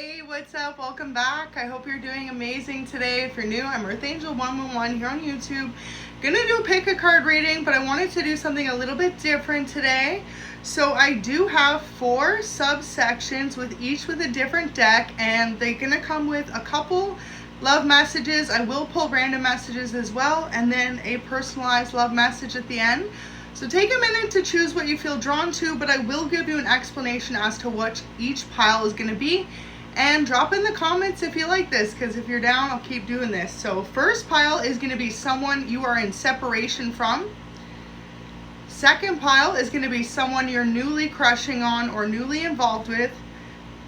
Hey, what's up? Welcome back. I hope you're doing amazing today. If you're new, I'm ᴛᴟ111 here on YouTube. Gonna do a pick a card reading, but I wanted to do something a little bit different today. So I do have 4 subsections with each with a different deck, and they're gonna come with a couple love messages. I will pull random messages as well, and then a personalized love message at the end. So take a minute to choose what you feel drawn to, but I will give you an explanation as to what each pile is going to be. And drop in the comments if you like this, because if you're down, I'll keep doing this. So first pile is going to be someone you are in separation from. Second pile is going to be someone you're newly crushing on or newly involved with.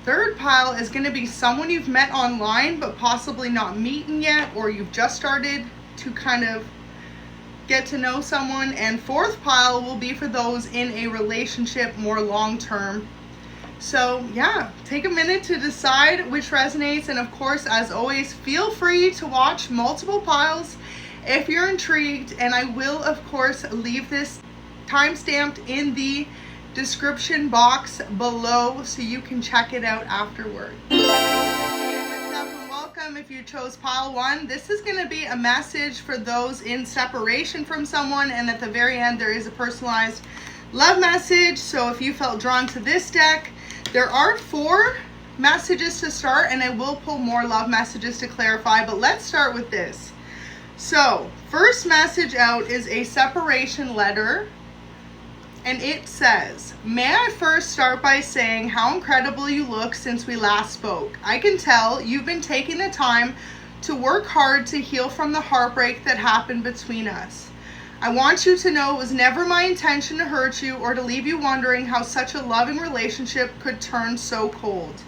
Third pile is going to be someone you've met online but possibly not meeting yet, or you've just started to kind of get to know someone. And fourth pile will be for those in a relationship more long term. So yeah, take a minute to decide which resonates, and of course, as always, feel free to watch multiple piles if you're intrigued, and I will of course leave this timestamped in the description box below so you can check it out afterward. Welcome if you chose pile 1. This is going to be a message for those in separation from someone, and at the very end there is a personalized love message. So if you felt drawn to this deck, there are 4 messages to start, and I will pull more love messages to clarify, but let's start with this. So first message out is a separation letter, and it says, "May I first start by saying how incredible you look since we last spoke. I can tell you've been taking the time to work hard to heal from the heartbreak that happened between us. I want you to know it was never my intention to hurt you or to leave you wondering how such a loving relationship could turn so cold.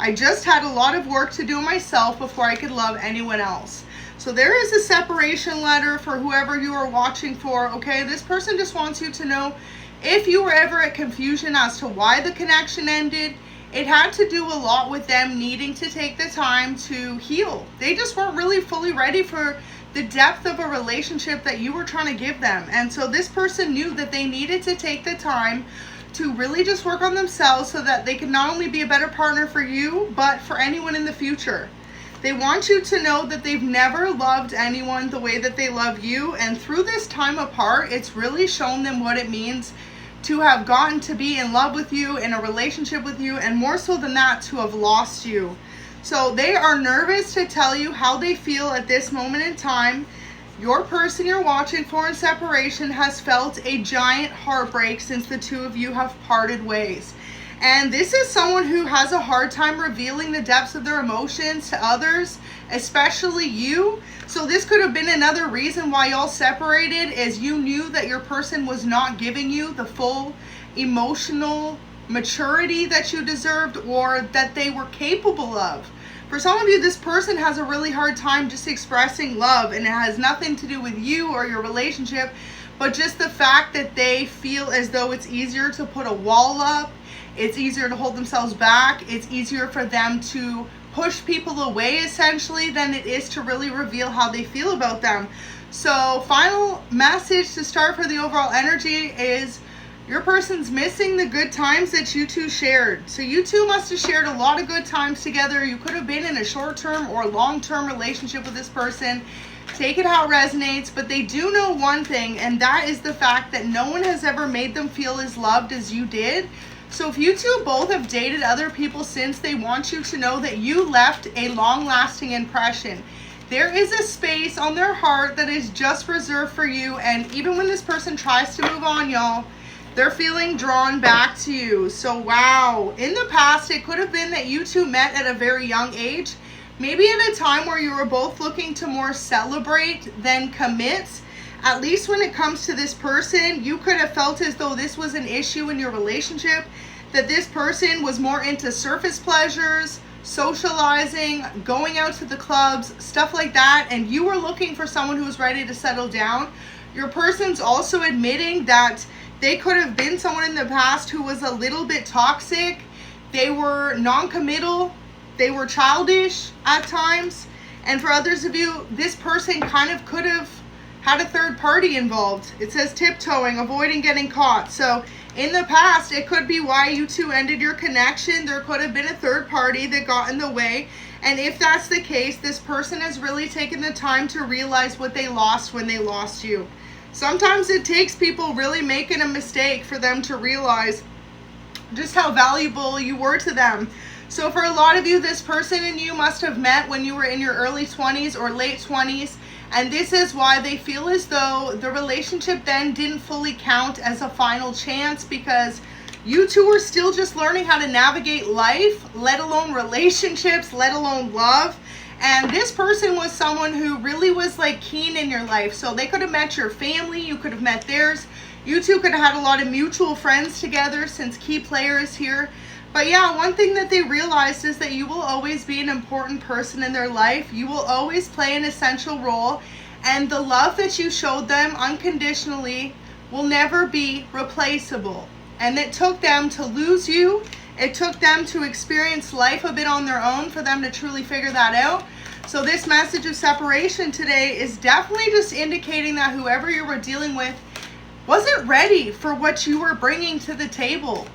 I just had a lot of work to do myself before I could love anyone else." So there is a separation letter for whoever you are watching for, okay? This person just wants you to know, if you were ever at confusion as to why the connection ended, it had to do a lot with them needing to take the time to heal. They just weren't really fully ready for the depth of a relationship that you were trying to give them. And so this person knew that they needed to take the time to really just work on themselves so that they could not only be a better partner for you, but for anyone in the future. They want you to know that they've never loved anyone the way that they love you. And through this time apart, it's really shown them what it means to have gotten to be in love with you, in a relationship with you, and more so than that, to have lost you. So they are nervous to tell you how they feel at this moment in time. Your person you're watching for in separation has felt a giant heartbreak since the two of you have parted ways. And this is someone who has a hard time revealing the depths of their emotions to others, especially you. So this could have been another reason why y'all separated, is you knew that your person was not giving you the full emotional maturity that you deserved, or that they were capable of. For some of you, this person has a really hard time just expressing love, and it has nothing to do with you or your relationship, but just the fact that they feel as though it's easier to put a wall up, it's easier to hold themselves back, it's easier for them to push people away essentially than it is to really reveal how they feel about them. So final message to start for the overall energy is, your person's missing the good times that you two shared. So you two must have shared a lot of good times together. You could have been in a short-term or long-term relationship with this person. Take it how it resonates, but they do know one thing, and that is the fact that no one has ever made them feel as loved as you did. So if you two both have dated other people since, they want you to know that you left a long-lasting impression. There is a space on their heart that is just reserved for you, and even when this person tries to move on, y'all, they're feeling drawn back to you. So wow, in the past, it could have been that you two met at a very young age, maybe at a time where you were both looking to more celebrate than commit. At least when it comes to this person, you could have felt as though this was an issue in your relationship, that this person was more into surface pleasures, socializing, going out to the clubs, stuff like that, and you were looking for someone who was ready to settle down. Your person's also admitting that they could have been someone in the past who was a little bit toxic. They were non-committal, they were childish at times, and for others of you, this person kind of could have had a third party involved. It says tiptoeing, avoiding getting caught. So In the past, it could be why you two ended your connection. There could have been a third party that got in the way. And if that's the case, this person has really taken the time to realize what they lost when they lost you. Sometimes it takes people really making a mistake for them to realize just how valuable you were to them. So for a lot of you, this person and you must have met when you were in your early 20s or late 20s. And this is why they feel as though the relationship then didn't fully count as a final chance, because you two are still just learning how to navigate life, let alone relationships, let alone love. And this person was someone who really was like keen in your life. So they could have met your family, you could have met theirs. You two could have had a lot of mutual friends together, since key player is here. But yeah, one thing that they realized is that you will always be an important person in their life. You will always play an essential role. And the love that you showed them unconditionally will never be replaceable. And it took them to lose you. It took them to experience life a bit on their own for them to truly figure that out. So this message of separation today is definitely just indicating that whoever you were dealing with wasn't ready for what you were bringing to the table.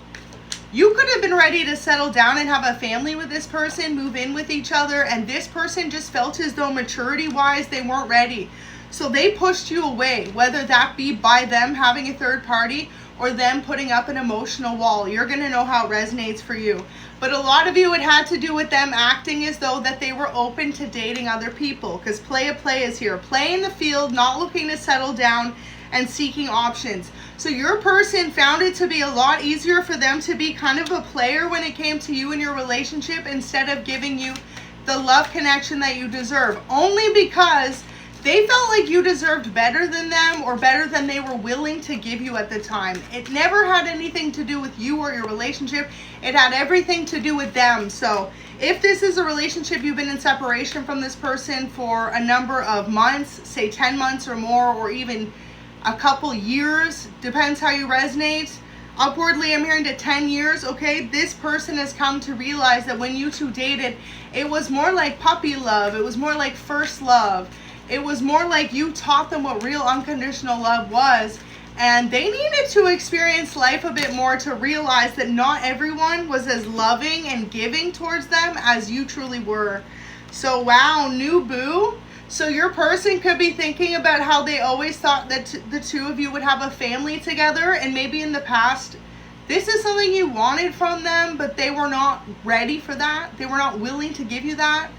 You could have been ready to settle down and have a family with this person, move in with each other, and this person just felt as though maturity-wise they weren't ready. So they pushed you away, whether that be by them having a third party or them putting up an emotional wall. You're going to know how it resonates for you. But a lot of you, it had to do with them acting as though that they were open to dating other people, because play is here. Play in the field, not looking to settle down and seeking options. So your person found it to be a lot easier for them to be kind of a player when it came to you and your relationship, instead of giving you the love connection that you deserve, only because they felt like you deserved better than them, or better than they were willing to give you at the time. It never had anything to do with you or your relationship. It had everything to do with them. So if this is a relationship, you've been in separation from this person for a number of months, say 10 months or more, or even a couple years, depends how you resonate. Upwardly, I'm hearing to 10 years, okay? This person has come to realize that when you two dated, it was more like puppy love. It was more like first love. It was more like you taught them what real unconditional love was. And they needed to experience life a bit more to realize that not everyone was as loving and giving towards them as you truly were. So wow, new boo. So your person could be thinking about how they always thought that the two of you would have a family together, and maybe in the past this is something you wanted from them, but they were not ready for that. They were not willing to give you that.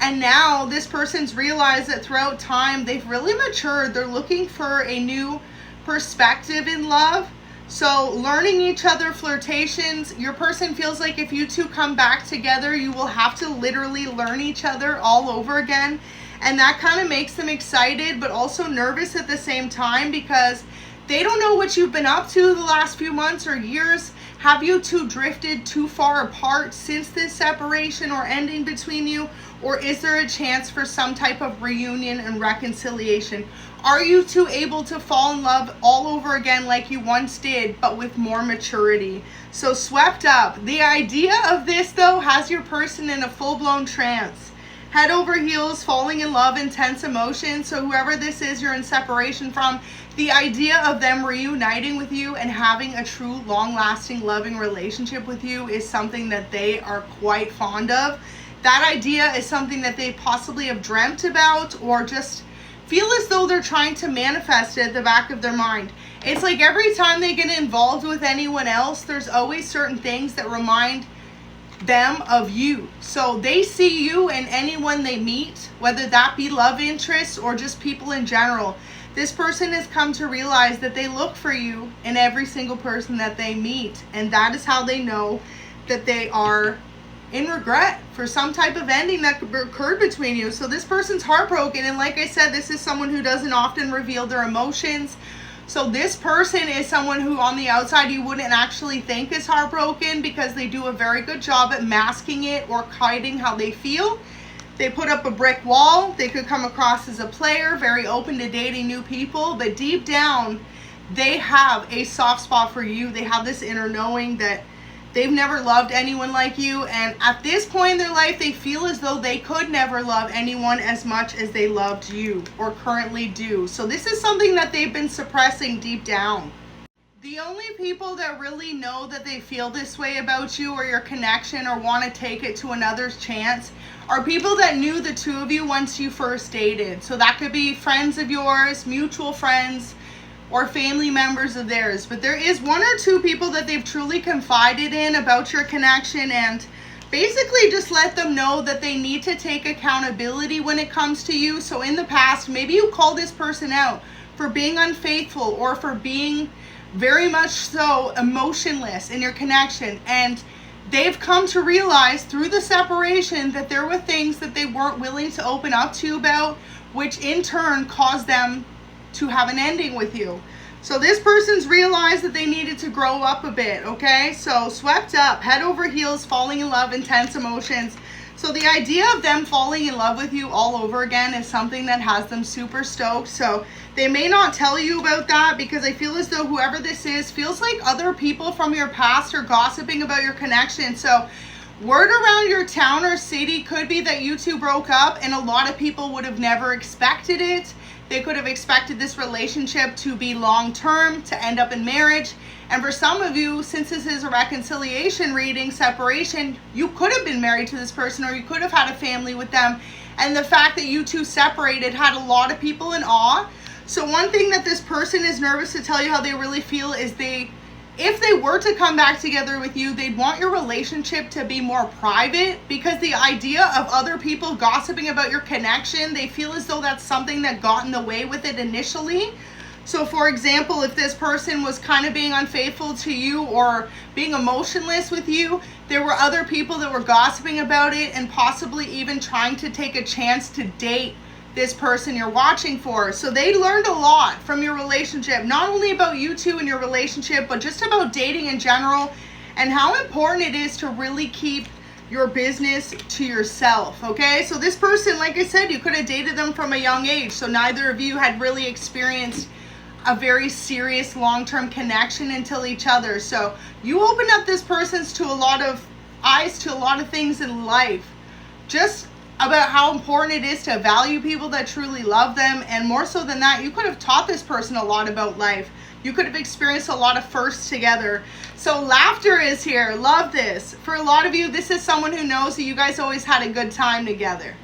And now this person's realized that throughout time they've really matured. They're looking for a new perspective in love. So learning each other, flirtations, your person feels like if you two come back together, you will have to literally learn each other all over again. And that kind of makes them excited, but also nervous at the same time, because they don't know what you've been up to the last few months or years. Have you two drifted too far apart since this separation or ending between you? Or is there a chance for some type of reunion and reconciliation? Are you two able to fall in love all over again like you once did, but with more maturity? So swept up. The idea of this, though, has your person in a full-blown trance. Head over heels, falling in love, intense emotion. So whoever this is you're in separation from, the idea of them reuniting with you and having a true, long-lasting, loving relationship with you is something that they are quite fond of. That idea is something that they possibly have dreamt about, or just feel as though they're trying to manifest it at the back of their mind. It's like every time they get involved with anyone else, there's always certain things that remind them of you. So they see you in anyone they meet, whether that be love interests or just people in general. This person has come to realize that they look for you in every single person that they meet, and that is how they know that they are in regret for some type of ending that occurred between you. So this person's heartbroken, and like I said, this is someone who doesn't often reveal their emotions. So this person is someone who on the outside you wouldn't actually think is heartbroken, because they do a very good job at masking it or hiding how they feel. They put up a brick wall. They could come across as a player, very open to dating new people, but deep down they have a soft spot for you. They have this inner knowing that they've never loved anyone like you, and at this point in their life, they feel as though they could never love anyone as much as they loved you or currently do. So this is something that they've been suppressing deep down. The only people that really know that they feel this way about you or your connection or want to take it to another's chance are people that knew the two of you once you first dated. So that could be friends of yours, mutual friends, or family members of theirs. But there is one or two people that they've truly confided in about your connection and basically just let them know that they need to take accountability when it comes to you. So in the past, maybe you call this person out for being unfaithful or for being very much so emotionless in your connection, and they've come to realize through the separation that there were things that they weren't willing to open up to you about, which in turn caused them to have an ending with you. So this person's realized that they needed to grow up a bit, okay? So swept up, head over heels, falling in love, intense emotions. So the idea of them falling in love with you all over again is something that has them super stoked. So they may not tell you about that because I feel as though whoever this is feels like other people from your past are gossiping about your connection. So word around your town or city could be that you two broke up, and a lot of people would have never expected it. They could have expected this relationship to be long-term, to end up in marriage. And for some of you, since this is a reconciliation reading, separation, you could have been married to this person or you could have had a family with them. And the fact that you two separated had a lot of people in awe. So one thing that this person is nervous to tell you how they really feel is if they were to come back together with you, they'd want your relationship to be more private, because the idea of other people gossiping about your connection, they feel as though that's something that got in the way with it initially. So for example, if this person was kind of being unfaithful to you or being emotionless with you, there were other people that were gossiping about it and possibly even trying to take a chance to date this person you're watching for. So they learned a lot from your relationship, not only about you two and your relationship, but just about dating in general and how important it is to really keep your business to yourself, okay? So this person, like I said, you could have dated them from a young age, so neither of you had really experienced a very serious long-term connection until each other. So you opened up this person's to a lot of eyes to a lot of things in life, just about how important it is to value people that truly love them. And more so than that, you could have taught this person a lot about life. You could have experienced a lot of firsts together. So laughter is here. Love this. For a lot of you, this is someone who knows that you guys always had a good time together.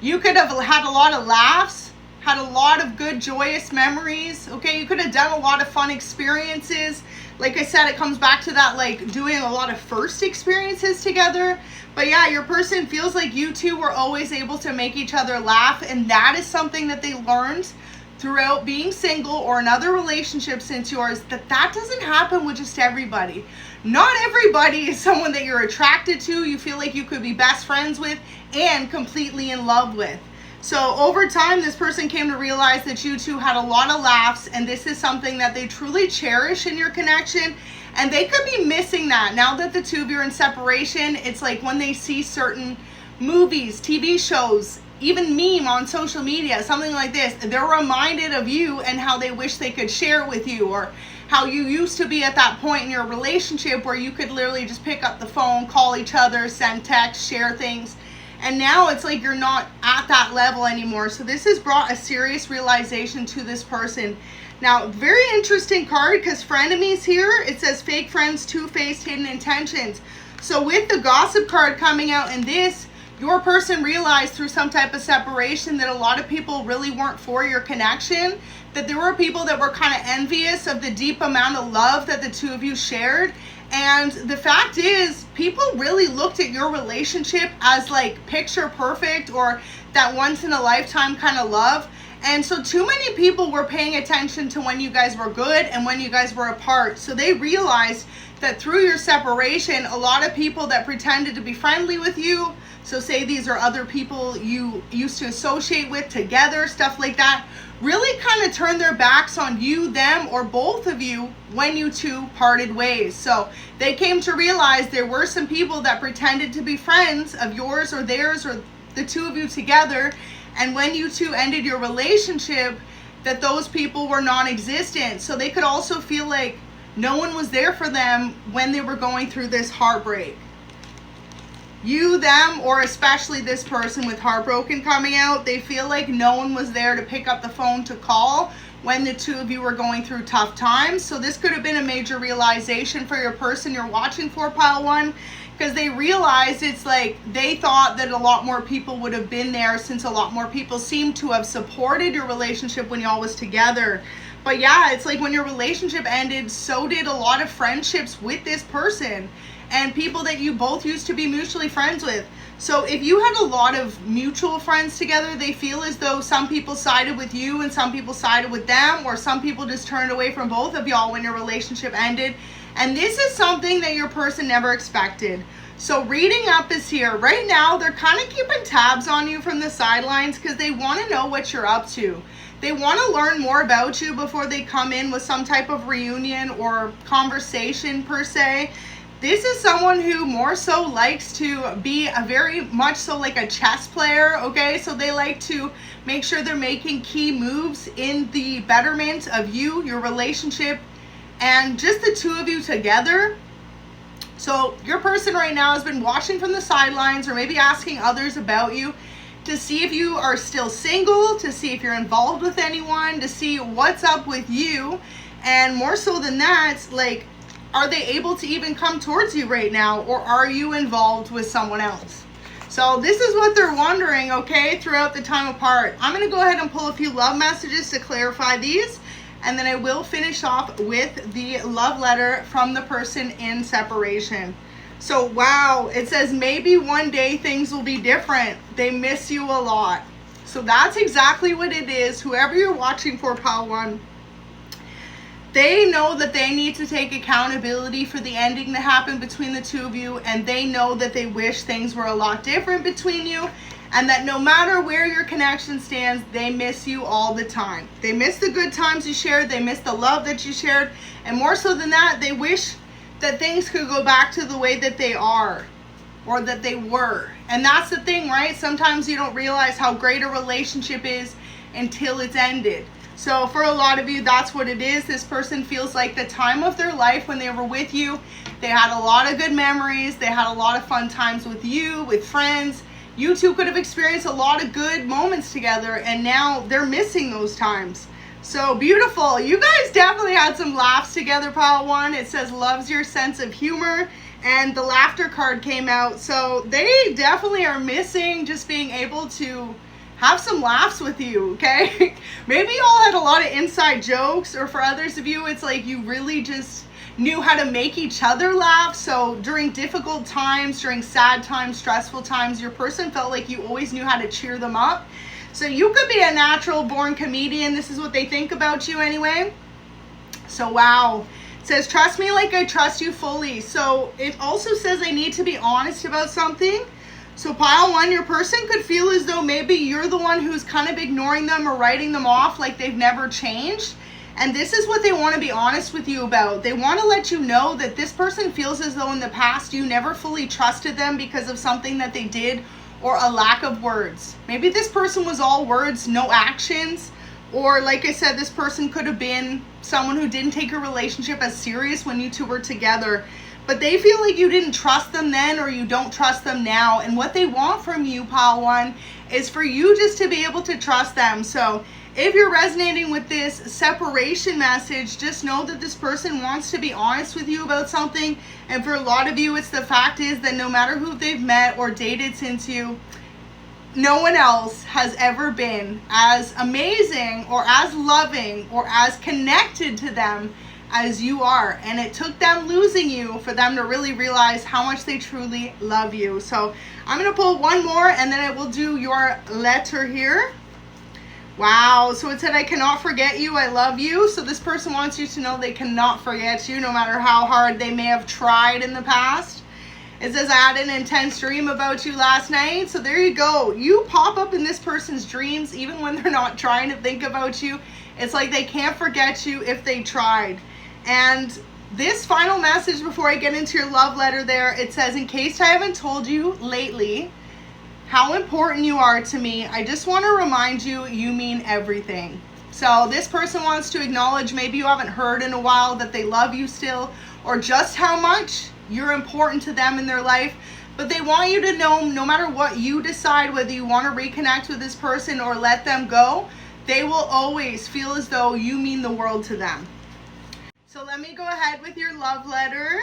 You could have had a lot of laughs, had a lot of good joyous memories, okay? You could have done a lot of fun experiences. Like I said, it comes back to that, like doing a lot of first experiences together. But yeah, your person feels like you two were always able to make each other laugh, and that is something that they learned throughout being single or another relationship since yours, that doesn't happen with just everybody. Not everybody is someone that you're attracted to, you feel like you could be best friends with, and completely in love with. So over time, this person came to realize that you two had a lot of laughs, and this is something that they truly cherish in your connection. And they could be missing that now that the two of you are in separation. It's like when they see certain movies, TV shows, even meme on social media, something like this, they're reminded of you and how they wish they could share it with you, or how you used to be at that point in your relationship where you could literally just pick up the phone, call each other, send texts, share things. And now it's like you're not at that level anymore. So this has brought a serious realization to this person. Now, very interesting card, because frenemies here, it says fake friends, two-faced, hidden intentions. So with the gossip card coming out in this, your person realized through some type of separation that a lot of people really weren't for your connection, that there were people that were kind of envious of the deep amount of love that the two of you shared. And the fact is, people really looked at your relationship as like picture perfect, or that once in a lifetime kind of love. And so too many people were paying attention to when you guys were good and when you guys were apart. So they realized that through your separation, a lot of people that pretended to be friendly with you, so say these are other people you used to associate with together, stuff like that, really kind of turned their backs on you, them, or both of you when you two parted ways. So they came to realize there were some people that pretended to be friends of yours or theirs, or the two of you together, and when you two ended your relationship, that those people were non-existent. So they could also feel like no one was there for them when they were going through this heartbreak. You, them, or especially this person with heartbroken coming out, they feel like no one was there to pick up the phone to call when the two of you were going through tough times. So this could have been a major realization for your person you're watching for, pile one, because they realized it's like they thought that a lot more people would have been there, since a lot more people seem to have supported your relationship when y'all was together. But yeah, it's like when your relationship ended, so did a lot of friendships with this person and people that you both used to be mutually friends with. So if you had a lot of mutual friends together, they feel as though some people sided with you and some people sided with them, or some people just turned away from both of y'all when your relationship ended. And this is something that your person never expected. So reading up is here. Right now, they're kind of keeping tabs on you from the sidelines because they want to know what you're up to. They want to learn more about you before they come in with some type of reunion or conversation per se. This is someone who more so likes to be a very much so like a chess player, okay? So they like to make sure they're making key moves in the betterment of you, your relationship, and just the two of you together. So your person right now has been watching from the sidelines, or maybe asking others about you to see if you are still single, to see if you're involved with anyone, to see what's up with you. And more so than that, like, are they able to even come towards you right now, or are you involved with someone else? So this is what they're wondering, okay, throughout the time apart. I'm going to go ahead and pull a few love messages to clarify these, and then I will finish off with the love letter from the person in separation. So, wow, it says maybe one day things will be different. They miss you a lot. So that's exactly what it is. Whoever you're watching for, pile one, they know that they need to take accountability for the ending that happened between the two of you, and they know that they wish things were a lot different between you, and that no matter where your connection stands, they miss you all the time. They miss the good times you shared, they miss the love that you shared, and more so than that, they wish that things could go back to the way that they are, or that they were. And that's the thing, right? Sometimes you don't realize how great a relationship is until it's ended. So for a lot of you, that's what it is. This person feels like the time of their life when they were with you, they had a lot of good memories, they had a lot of fun times with you, with friends. You two could have experienced a lot of good moments together, and now they're missing those times. So beautiful. You guys definitely had some laughs together, pile one. It says loves your sense of humor, and the laughter card came out. So they definitely are missing just being able to have some laughs with you, okay? Maybe you all had a lot of inside jokes, or for others of you, it's like you really just knew how to make each other laugh. So during difficult times, during sad times, stressful times, your person felt like you always knew how to cheer them up. So you could be a natural born comedian. This is what they think about you anyway. So wow. It says, trust me like I trust you fully. So it also says I need to be honest about something. So pile one, your person could feel as though maybe you're the one who's kind of ignoring them or writing them off like they've never changed. And this is what they want to be honest with you about. They want to let you know that this person feels as though in the past you never fully trusted them because of something that they did, or a lack of words. Maybe this person was all words, no actions. Or like I said, this person could have been someone who didn't take your relationship as serious when you two were together. But they feel like you didn't trust them then, or you don't trust them now. And what they want from you, pile one, is for you just to be able to trust them. So if you're resonating with this separation message, just know that this person wants to be honest with you about something. And for a lot of you, it's the fact is that no matter who they've met or dated since you, no one else has ever been as amazing or as loving or as connected to them as you are. And it took them losing you for them to really realize how much they truly love you. So I'm going to pull one more, and then I will do your letter here. Wow. So it said, I cannot forget you. I love you. So this person wants you to know they cannot forget you, no matter how hard they may have tried in the past. It says, I had an intense dream about you last night. So there you go. You pop up in this person's dreams even when they're not trying to think about you. It's like they can't forget you if they tried. And this final message before I get into your love letter there, it says, in case I haven't told you lately how important you are to me, I just want to remind you, you mean everything. So this person wants to acknowledge, maybe you haven't heard in a while, that they love you still, or just how much you're important to them in their life. But they want you to know, no matter what you decide, whether you want to reconnect with this person or let them go, they will always feel as though you mean the world to them. So let me go ahead with your love letter.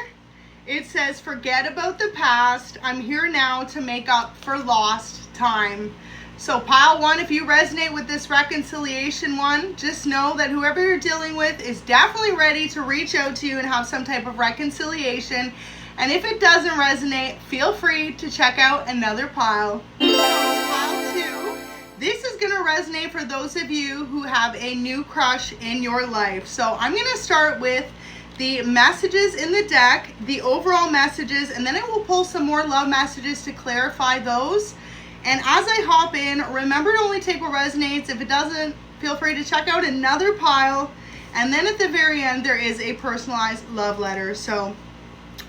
It says, forget about the past. I'm here now to make up for lost time. So pile 1, if you resonate with this reconciliation one, just know that whoever you're dealing with is definitely ready to reach out to you and have some type of reconciliation. And if it doesn't resonate, feel free to check out another pile. So pile 2, this is going to resonate for those of you who have a new crush in your life. So I'm going to start with the messages in the deck, the overall messages, and then I will pull some more love messages to clarify those. And as I hop in, remember to only take what resonates. If it doesn't, feel free to check out another pile. And then at the very end, there is a personalized love letter. So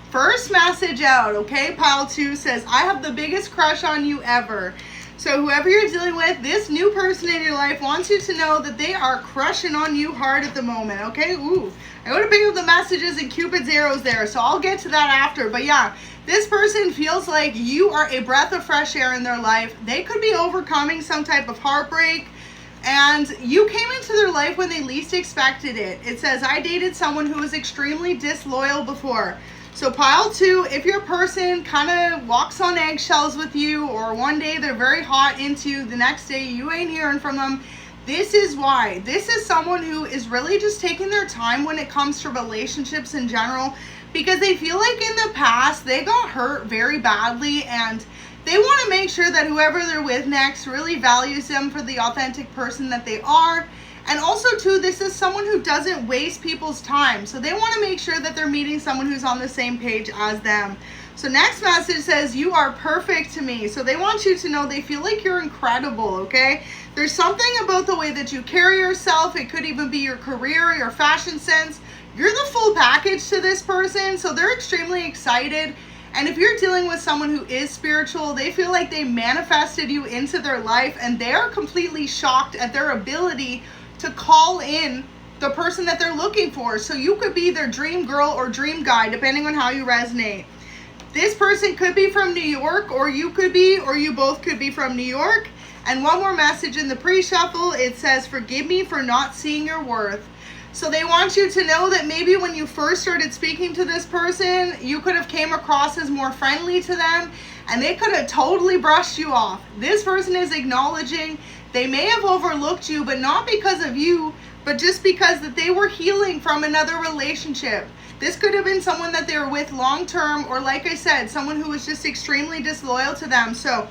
first message out, okay? Pile 2 says, I have the biggest crush on you ever. So whoever you're dealing with, this new person in your life wants you to know that they are crushing on you hard at the moment, okay? Ooh, I want to bring up the messages and Cupid's arrows there, so I'll get to that after. But yeah, this person feels like you are a breath of fresh air in their life. They could be overcoming some type of heartbreak, and you came into their life when they least expected it. It says, I dated someone who was extremely disloyal before. So pile 2, if your person kind of walks on eggshells with you, or one day they're very hot into you, the next day you ain't hearing from them, this is why. This is someone who is really just taking their time when it comes to relationships in general, because they feel like in the past they got hurt very badly, and they want to make sure that whoever they're with next really values them for the authentic person that they are. And also too, this is someone who doesn't waste people's time. So they want to make sure that they're meeting someone who's on the same page as them. So next message says, you are perfect to me. So they want you to know they feel like you're incredible, okay? There's something about the way that you carry yourself. It could even be your career, your fashion sense. You're the full package to this person. So they're extremely excited. And if you're dealing with someone who is spiritual, they feel like they manifested you into their life, and they are completely shocked at their ability to call in the person that they're looking for. So you could be their dream girl or dream guy, depending on how you resonate. This person could be from New York, or you could be, or you both could be from New York. And one more message in the pre-shuffle, it says, forgive me for not seeing your worth. So they want you to know that maybe when you first started speaking to this person, you could have came across as more friendly to them, and they could have totally brushed you off. This person is acknowledging they may have overlooked you, but not because of you, but just because that they were healing from another relationship. This could have been someone that they were with long term, or like I said, someone who was just extremely disloyal to them. So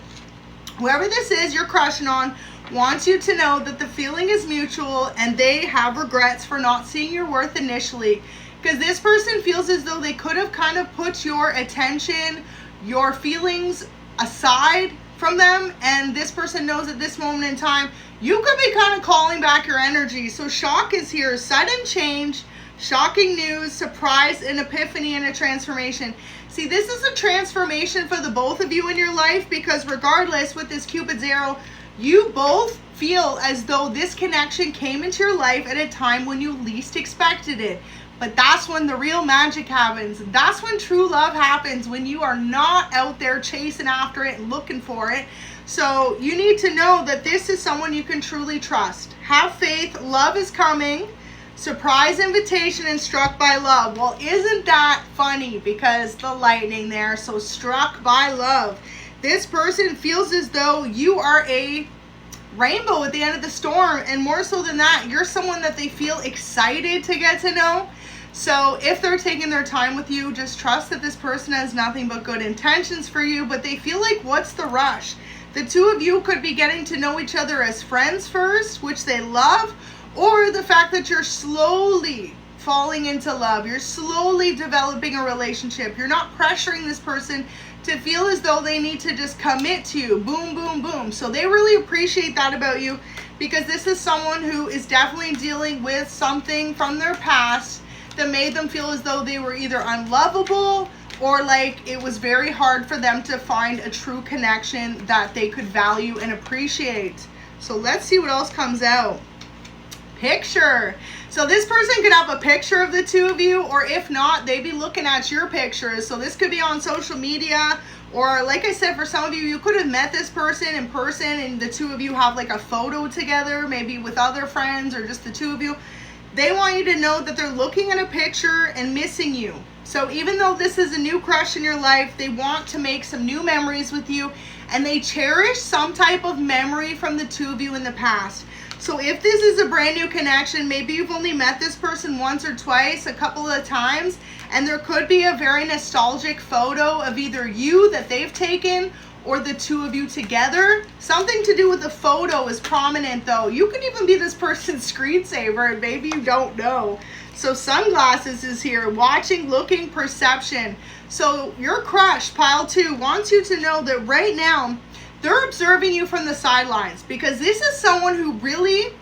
whoever this is you're crushing on wants you to know that the feeling is mutual, and they have regrets for not seeing your worth initially, because this person feels as though they could have kind of put your attention, your feelings aside from them, and this person knows at this moment in time you could be kind of calling back your energy. So shock is here, sudden change, shocking news, surprise, an epiphany, and a transformation. See, this is a transformation for the both of you in your life, because regardless, with this Cupid's arrow, you both feel as though this connection came into your life at a time when you least expected it. But that's when the real magic happens. That's when true love happens, when you are not out there chasing after it and looking for it. So you need to know that this is someone you can truly trust. Have faith. Love is coming. Surprise invitation and struck by love. Well, isn't that funny? Because the lightning there. So struck by love. This person feels as though you are a rainbow at the end of the storm. And more so than that, you're someone that they feel excited to get to know. So if they're taking their time with you, just trust that this person has nothing but good intentions for you, but they feel like, what's the rush? The two of you could be getting to know each other as friends first, which they love, or the fact that you're slowly falling into love. You're slowly developing a relationship. You're not pressuring this person to feel as though they need to just commit to you. Boom, boom, boom. So they really appreciate that about you, because this is someone who is definitely dealing with something from their past that made them feel as though they were either unlovable, or like it was very hard for them to find a true connection that they could value and appreciate. So let's see what else comes out. picture. So this person could have a picture of the two of you, or if not, they'd be looking at your pictures. So this could be on social media, or like I said, for some of you, you could have met this person in person and the two of you have like a photo together, maybe with other friends or just the two of you. They want you to know that they're looking at a picture and missing you. So even though this is a new crush in your life, they want to make some new memories with you, and they cherish some type of memory from the two of you in the past. So if this is a brand new connection, maybe you've only met this person once or twice, a couple of times, and there could be a very nostalgic photo of either you that they've taken or the two of you together. Something to do with the photo is prominent though. You could even be this person's screensaver and maybe you don't know. So sunglasses is here, watching, looking, perception. So your crush, pile 2, wants you to know that right now, they're observing you from the sidelines, because this is someone who really,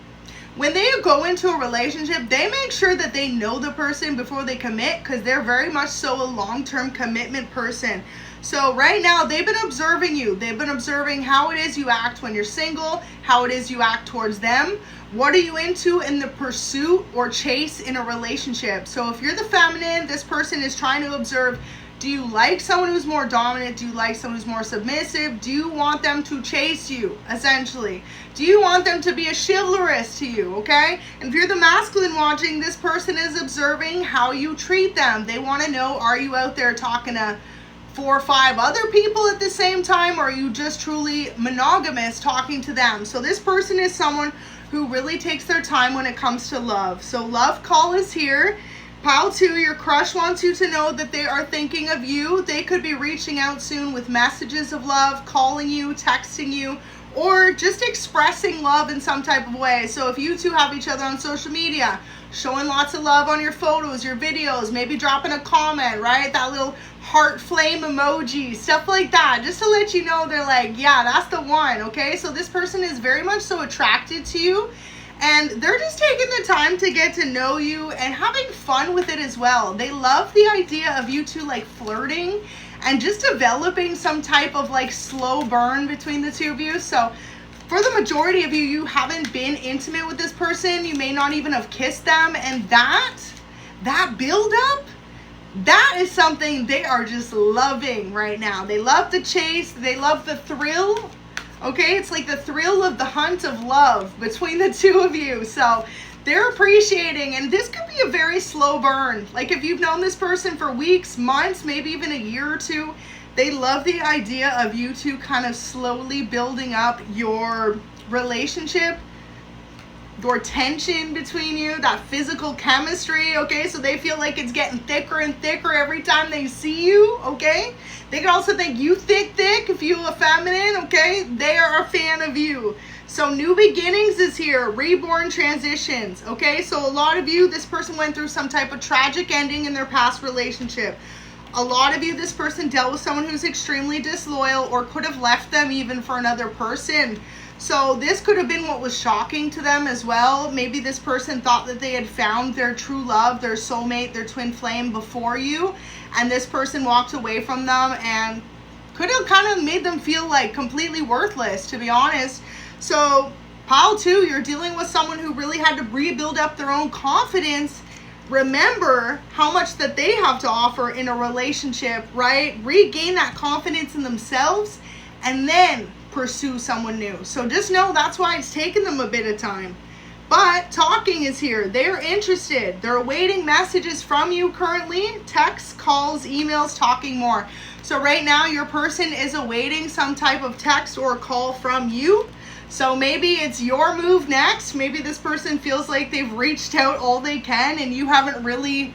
when they go into a relationship, they make sure that they know the person before they commit, because they're very much so a long-term commitment person. So right now, they've been observing you. They've been observing how it is you act when you're single, how it is you act towards them. What are you into in the pursuit or chase in a relationship? So if you're the feminine, this person is trying to observe, do you like someone who's more dominant? Do you like someone who's more submissive? Do you want them to chase you, essentially? Do you want them to be a chivalrous to you, okay? And if you're the masculine watching, this person is observing how you treat them. They want to know, are you out there talking to 4 or 5 other people at the same time, or are you just truly monogamous talking to them? So this person is someone who really takes their time when it comes to love. So love call is here. Pile 2, your crush wants you to know that they are thinking of you. They could be reaching out soon with messages of love, calling you, texting you, or just expressing love in some type of way. So if you two have each other on social media, showing lots of love on your photos, your videos, maybe dropping a comment, right? That little heart flame emoji, stuff like that, just to let you know they're like, yeah, that's the one, okay? So this person is very much so attracted to you, and they're just taking the time to get to know you and having fun with it as well. They love the idea of you two like flirting and just developing some type of like slow burn between the two of you. So for the majority of you, you haven't been intimate with this person. You may not even have kissed them. And that build up, that is something they are just loving right now. They love the chase. They love the thrill. Okay, it's like the thrill of the hunt of love between the two of you. So they're appreciating, and this could be a very slow burn. Like if you've known this person for weeks, months, maybe even a year or two, they love the idea of you two kind of slowly building up your relationship, your tension between you, that physical chemistry, okay? So they feel like it's getting thicker and thicker every time they see you, okay? They can also think you thick if you're a feminine, okay? They are a fan of you. So new beginnings is here, reborn transitions, okay? So a lot of you, this person went through some type of tragic ending in their past relationship. A lot of you, this person dealt with someone who's extremely disloyal or could have left them even for another person. So this could have been what was shocking to them as well. Maybe this person thought that they had found their true love, their soulmate, their twin flame before you, and this person walked away from them and could have kind of made them feel like completely worthless, to be honest. So pile 2, you're dealing with someone who really had to rebuild up their own confidence. Remember how much that they have to offer in a relationship, right? Regain that confidence in themselves and then pursue someone new. So just know that's why it's taken them a bit of time. But talking is here. They're interested. They're awaiting messages from you currently. Texts, calls, emails, talking more. So right now your person is awaiting some type of text or call from you. So maybe it's your move next. Maybe this person feels like they've reached out all they can and you haven't really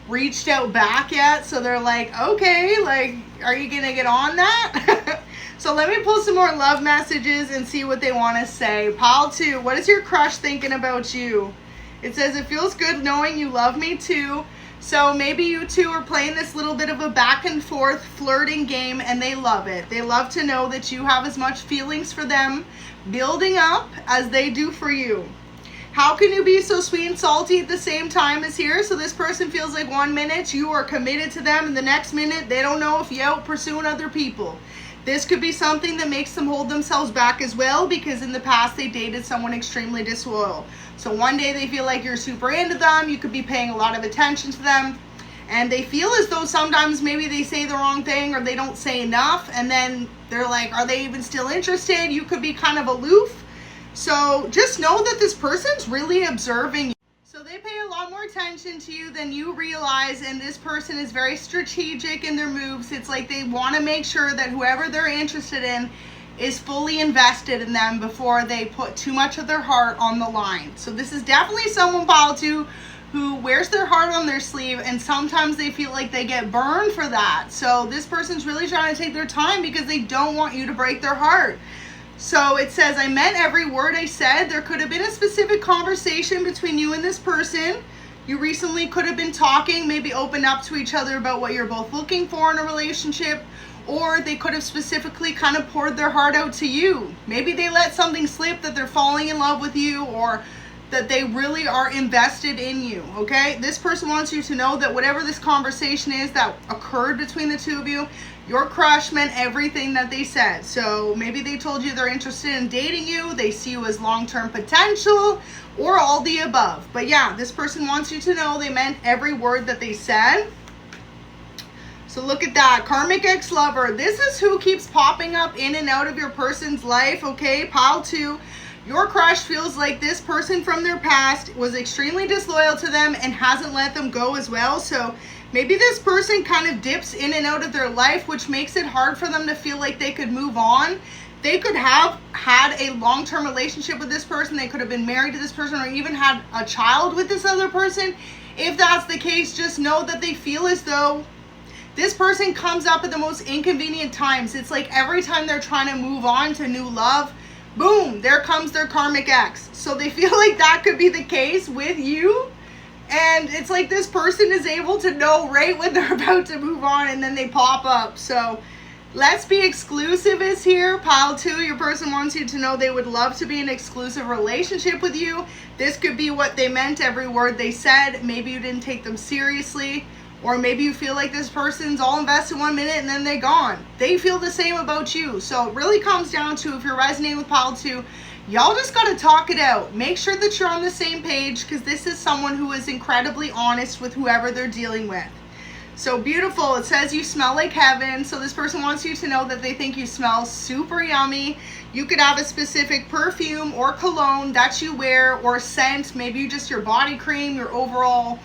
reached out back yet. So they're like, okay, like, are you gonna get on that? So let me pull some more love messages and see what they want to say. Pile 2, what is your crush thinking about you? It says, it feels good knowing you love me too. So maybe you two are playing this little bit of a back and forth flirting game and they love it. They love to know that you have as much feelings for them building up as they do for you. How can you be so sweet and salty at the same time as here? So this person feels like 1 minute you are committed to them and the next minute they don't know if you're out pursuing other people. This could be something that makes them hold themselves back as well, because in the past they dated someone extremely disloyal. So one day they feel like you're super into them, you could be paying a lot of attention to them, and they feel as though sometimes maybe they say the wrong thing or they don't say enough, and then they're like, are they even still interested? You could be kind of aloof. So just know that this person's really observing you. So they pay a lot more attention to you than you realize, and this person is very strategic in their moves. It's like they want to make sure that whoever they're interested in is fully invested in them before they put too much of their heart on the line. So this is definitely someone, pile 2, who wears their heart on their sleeve, and sometimes they feel like they get burned for that. So this person's really trying to take their time because they don't want you to break their heart. So it says, I meant every word I said. There could have been a specific conversation between you and this person. You recently could have been talking, maybe open up to each other about what you're both looking for in a relationship, or they could have specifically kind of poured their heart out to you. Maybe they let something slip that they're falling in love with you, or that they really are invested in you, okay? This person wants you to know that whatever this conversation is that occurred between the two of you, your crush meant everything that they said. So maybe they told you they're interested in dating you, they see you as long-term potential, or all the above. But yeah, this person wants you to know they meant every word that they said. So look at that, karmic ex-lover. This is who keeps popping up in and out of your person's life, okay? Pile 2. Your crush feels like this person from their past was extremely disloyal to them and hasn't let them go as well. So maybe this person kind of dips in and out of their life, which makes it hard for them to feel like they could move on. They could have had a long-term relationship with this person. They could have been married to this person, or even had a child with this other person. If that's the case, just know that they feel as though this person comes up at the most inconvenient times. It's like every time they're trying to move on to new love, boom, there comes their karmic ex. So they feel like that could be the case with you. And it's like this person is able to know right when they're about to move on, and then they pop up. So let's be exclusive is here. Pile 2, your person wants you to know they would love to be in an exclusive relationship with you. This could be what they meant, every word they said. Maybe you didn't take them seriously. Or maybe you feel like this person's all invested 1 minute and then they're gone. They feel the same about you. So it really comes down to, if you're resonating with pile 2, y'all just got to talk it out. Make sure that you're on the same page, because this is someone who is incredibly honest with whoever they're dealing with. So beautiful. It says you smell like heaven. So this person wants you to know that they think you smell super yummy. You could have a specific perfume or cologne that you wear, or scent. Maybe just your body cream, your overall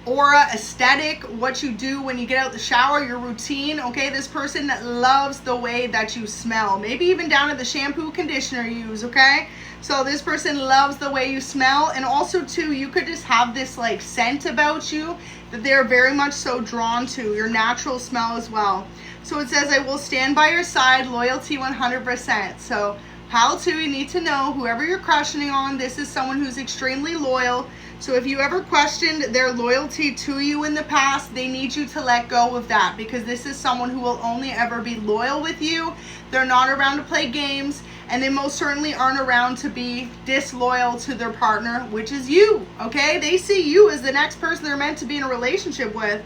aura, aesthetic, what you do when you get out the shower, your routine, okay? This person loves the way that you smell. Maybe even down to the shampoo, conditioner you use, okay? So this person loves the way you smell. And also too, you could just have this like scent about you that they're very much so drawn to, your natural smell as well. So it says, I will stand by your side, loyalty 100%. So pile 2, you need to know whoever you're crushing on, this is someone who's extremely loyal. So if you ever questioned their loyalty to you in the past, they need you to let go of that, because this is someone who will only ever be loyal with you. They're not around to play games, and they most certainly aren't around to be disloyal to their partner, which is you, okay? They see you as the next person they're meant to be in a relationship with.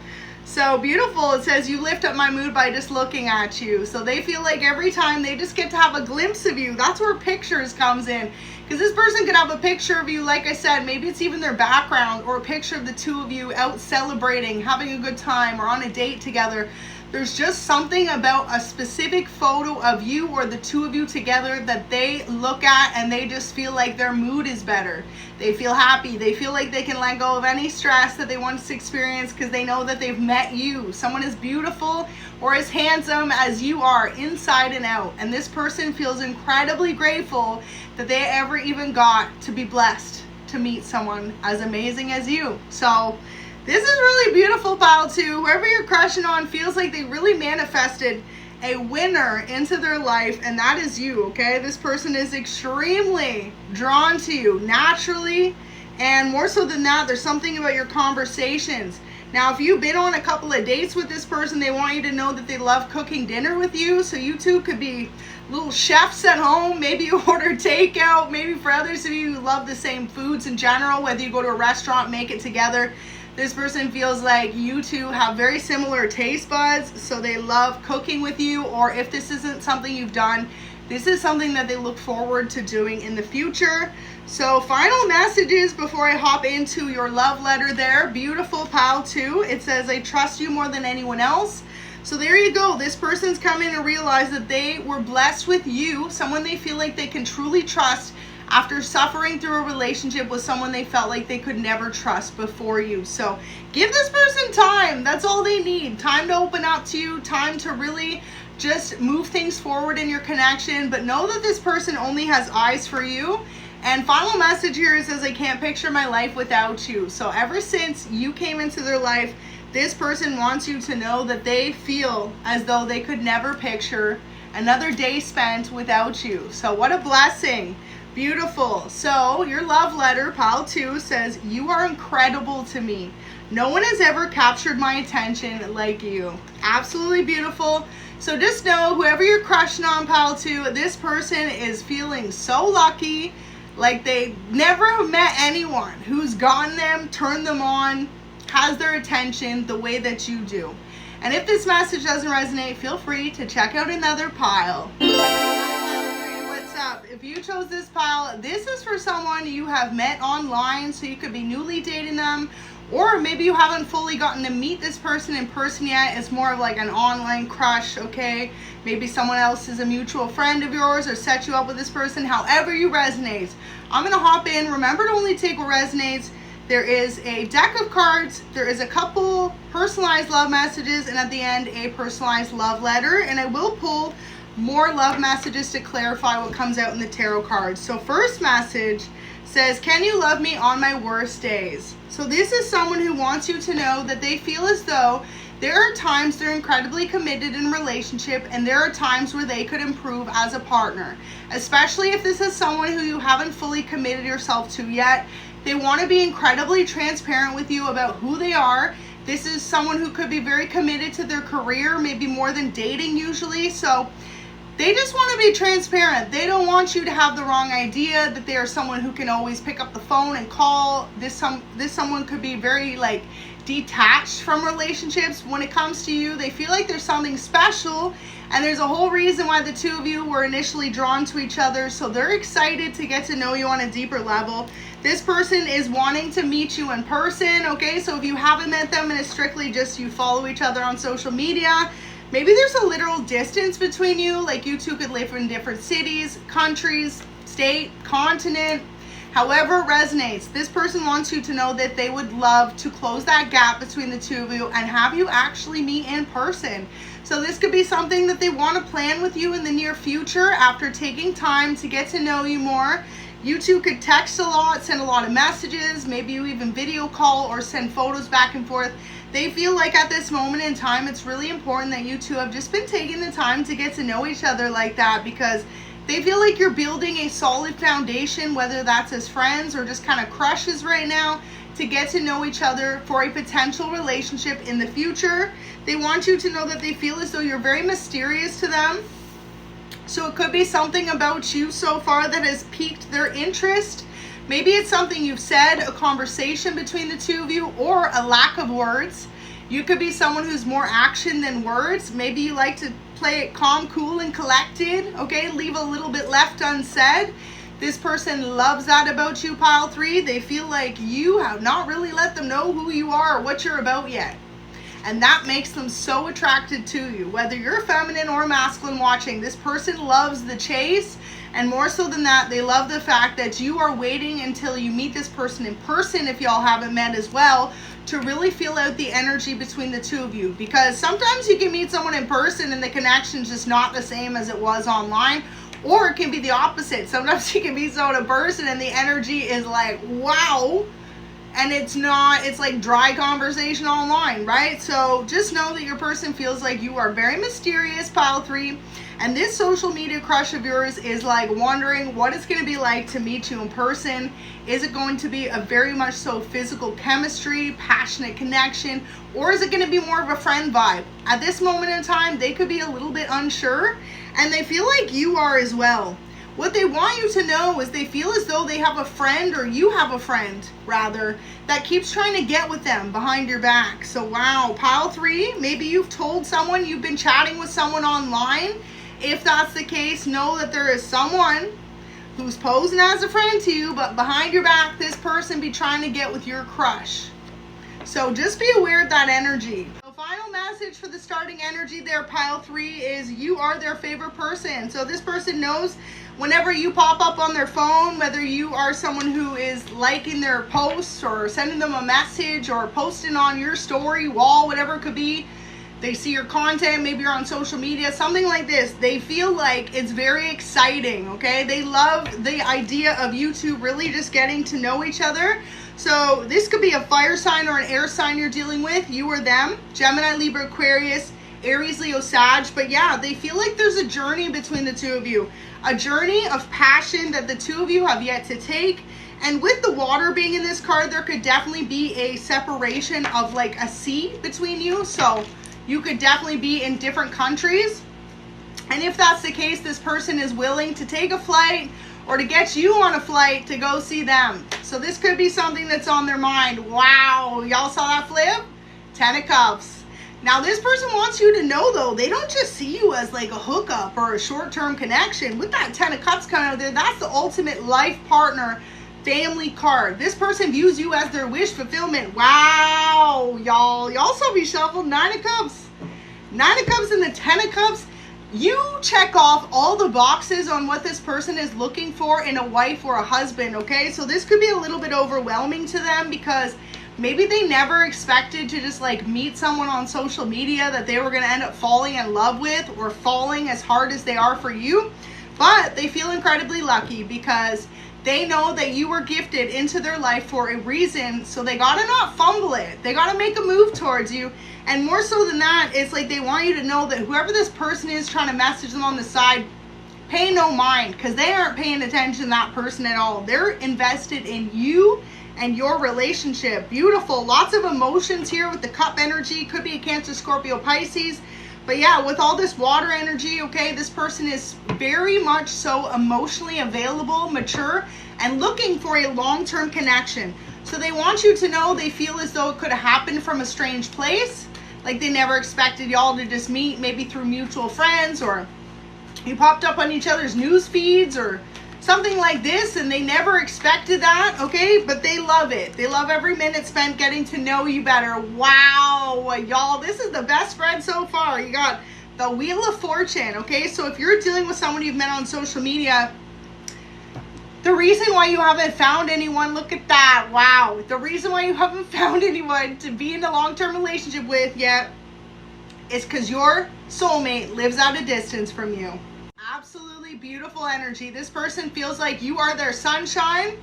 So beautiful. It says you lift up my mood by just looking at you. So they feel like every time they just get to have a glimpse of you. That's where pictures comes in. Because this person could have a picture of you, like I said, maybe it's even their background, or a picture of the two of you out celebrating, having a good time, or on a date together. There's just something about a specific photo of you or the two of you together that they look at and they just feel like their mood is better. They feel happy. They feel like they can let go of any stress that they once experienced, because they know that they've met you. Someone as beautiful or as handsome as you are, inside and out. And this person feels incredibly grateful that they ever even got to be blessed to meet someone as amazing as you. So this is really beautiful, pile 2. Whoever you're crushing on feels like they really manifested a winner into their life, and that is you, okay? This person is extremely drawn to you naturally, and more so than that, there's something about your conversations. Now, if you've been on a couple of dates with this person, they want you to know that they love cooking dinner with you. So you two could be little chefs at home. Maybe you order takeout. Maybe for others of you who love the same foods in general, whether you go to a restaurant, make it together. This person feels like you two have very similar taste buds, so they love cooking with you, or if this isn't something you've done, this is something that they look forward to doing in the future. So final messages before I hop into your love letter there. Beautiful, pile 2. It says, I trust you more than anyone else. So there you go. This person's coming to realize that they were blessed with you, someone they feel like they can truly trust after suffering through a relationship with someone they felt like they could never trust before you. So give this person time. That's all they need. Time to open up to you, time to really just move things forward in your connection. But know that this person only has eyes for you. And final message here says, I can't picture my life without you. So ever since you came into their life, this person wants you to know that they feel as though they could never picture another day spent without you. So what a blessing. Beautiful. So your love letter, pile 2, says, you are incredible to me. No one has ever captured my attention like you. Absolutely beautiful. So just know, whoever you're crushing on, pile 2, this person is feeling so lucky, like they never have met anyone who's gotten them, turned them on, has their attention the way that you do. And if this message doesn't resonate, feel free to check out another pile. What's up? If you chose this pile, this is for someone you have met online, so you could be newly dating them, or maybe you haven't fully gotten to meet this person in person yet. It's more of like an online crush, okay? Maybe someone else is a mutual friend of yours or set you up with this person. However you resonate. I'm going to hop in. Remember to only take what resonates. There is a deck of cards. There is a couple personalized love messages, and at the end, a personalized love letter. And I will pull more love messages to clarify what comes out in the tarot cards. So first message says, can you love me on my worst days? So this is someone who wants you to know that they feel as though there are times they're incredibly committed in a relationship, and there are times where they could improve as a partner. Especially if this is someone who you haven't fully committed yourself to yet. They want to be incredibly transparent with you about who they are. This is someone who could be very committed to their career, maybe more than dating usually. So they just want to be transparent. They don't want you to have the wrong idea that they are someone who can always pick up the phone and call. This someone could be very like detached from relationships. When it comes to you, they feel like there's something special, and there's a whole reason why the two of you were initially drawn to each other. So they're excited to get to know you on a deeper level. This person is wanting to meet you in person, okay? So if you haven't met them and it's strictly just you follow each other on social media, maybe there's a literal distance between you, like you two could live in different cities, countries, state, continent, however it resonates. This person wants you to know that they would love to close that gap between the two of you and have you actually meet in person. So this could be something that they want to plan with you in the near future after taking time to get to know you more. You two could text a lot, send a lot of messages, maybe you even video call or send photos back and forth. They feel like at this moment in time, it's really important that you two have just been taking the time to get to know each other like that, because they feel like you're building a solid foundation, whether that's as friends or just kind of crushes right now, to get to know each other for a potential relationship in the future. They want you to know that they feel as though you're very mysterious to them. So it could be something about you so far that has piqued their interest. Maybe it's something you've said, a conversation between the two of you, or a lack of words. You could be someone who's more action than words. Maybe you like to play it calm, cool, and collected, okay? Leave a little bit left unsaid. This person loves that about you, pile 3. They feel like you have not really let them know who you are or what you're about yet. And that makes them so attracted to you. Whether you're feminine or masculine watching, this person loves the chase. And more so than that, they love the fact that you are waiting until you meet this person in person, if y'all haven't met as well, to really feel out the energy between the two of you. Because sometimes you can meet someone in person and the connection's just not the same as it was online. Or it can be the opposite. Sometimes you can meet someone in person and the energy is like, wow. And it's not, it's like dry conversation online, right? So just know that your person feels like you are very mysterious, pile 3. And this social media crush of yours is like wondering what it's going to be like to meet you in person. Is it going to be a very much so physical chemistry, passionate connection, or is it going to be more of a friend vibe? At this moment in time, they could be a little bit unsure, and they feel like you are as well. What they want you to know is they feel as though they have a friend, or you have a friend rather, that keeps trying to get with them behind your back. So wow, pile 3, maybe you've told someone, you've been chatting with someone online. If that's the case, know that there is someone who's posing as a friend to you, but behind your back, this person be trying to get with your crush. So just be aware of that energy. The final message for the starting energy there, pile 3, is you are their favorite person. So this person knows whenever you pop up on their phone, whether you are someone who is liking their posts or sending them a message or posting on your story wall, whatever it could be, they see your content, maybe you're on social media, something like this, they feel like it's very exciting, okay? They love the idea of you two really just getting to know each other. So this could be a fire sign or an air sign you're dealing with, you or them, Gemini, Libra, Aquarius, Aries, Leo, Sag. But yeah, they feel like there's a journey between the two of you, a journey of passion that the two of you have yet to take. And with the water being in this card, there could definitely be a separation of like a sea between you. So you could definitely be in different countries. And if that's the case, this person is willing to take a flight or to get you on a flight to go see them. So this could be something that's on their mind. Wow, y'all saw that flip? 10 of Cups. Now this person wants you to know though, they don't just see you as like a hookup or a short-term connection. With that 10 of Cups coming out there, that's the ultimate life partner family card. This person views you as their wish fulfillment. Wow, y'all saw me shuffle 9 of Cups. 9 of Cups and the 10 of Cups. You check off all the boxes on what this person is looking for in a wife or a husband, okay? So this could be a little bit overwhelming to them because maybe they never expected to just like meet someone on social media that they were going to end up falling in love with or falling as hard as they are for you. But they feel incredibly lucky because they know that you were gifted into their life for a reason. So they got to not fumble it. They got to make a move towards you. And more so than that, it's like they want you to know that whoever this person is trying to message them on the side, pay no mind, because they aren't paying attention to that person at all. They're invested in you and your relationship. Beautiful. Lots of emotions here with the cup energy. Could be a Cancer, Scorpio, Pisces. But yeah, with all this water energy, okay, this person is very much so emotionally available, mature, and looking for a long-term connection. So they want you to know they feel as though it could have happened from a strange place. Like they never expected y'all to just meet, maybe through mutual friends, or you popped up on each other's news feeds or something like this, and they never expected that, okay? But they love it. They love every minute spent getting to know you better. Wow, y'all, this is the best spread so far. You got the Wheel of Fortune, okay? So if you're dealing with someone you've met on social media, the reason why you haven't found anyone, look at that, wow. The reason why you haven't found anyone to be in a long-term relationship with yet is because your soulmate lives at a distance from you. Absolutely beautiful energy. This person feels like you are their sunshine,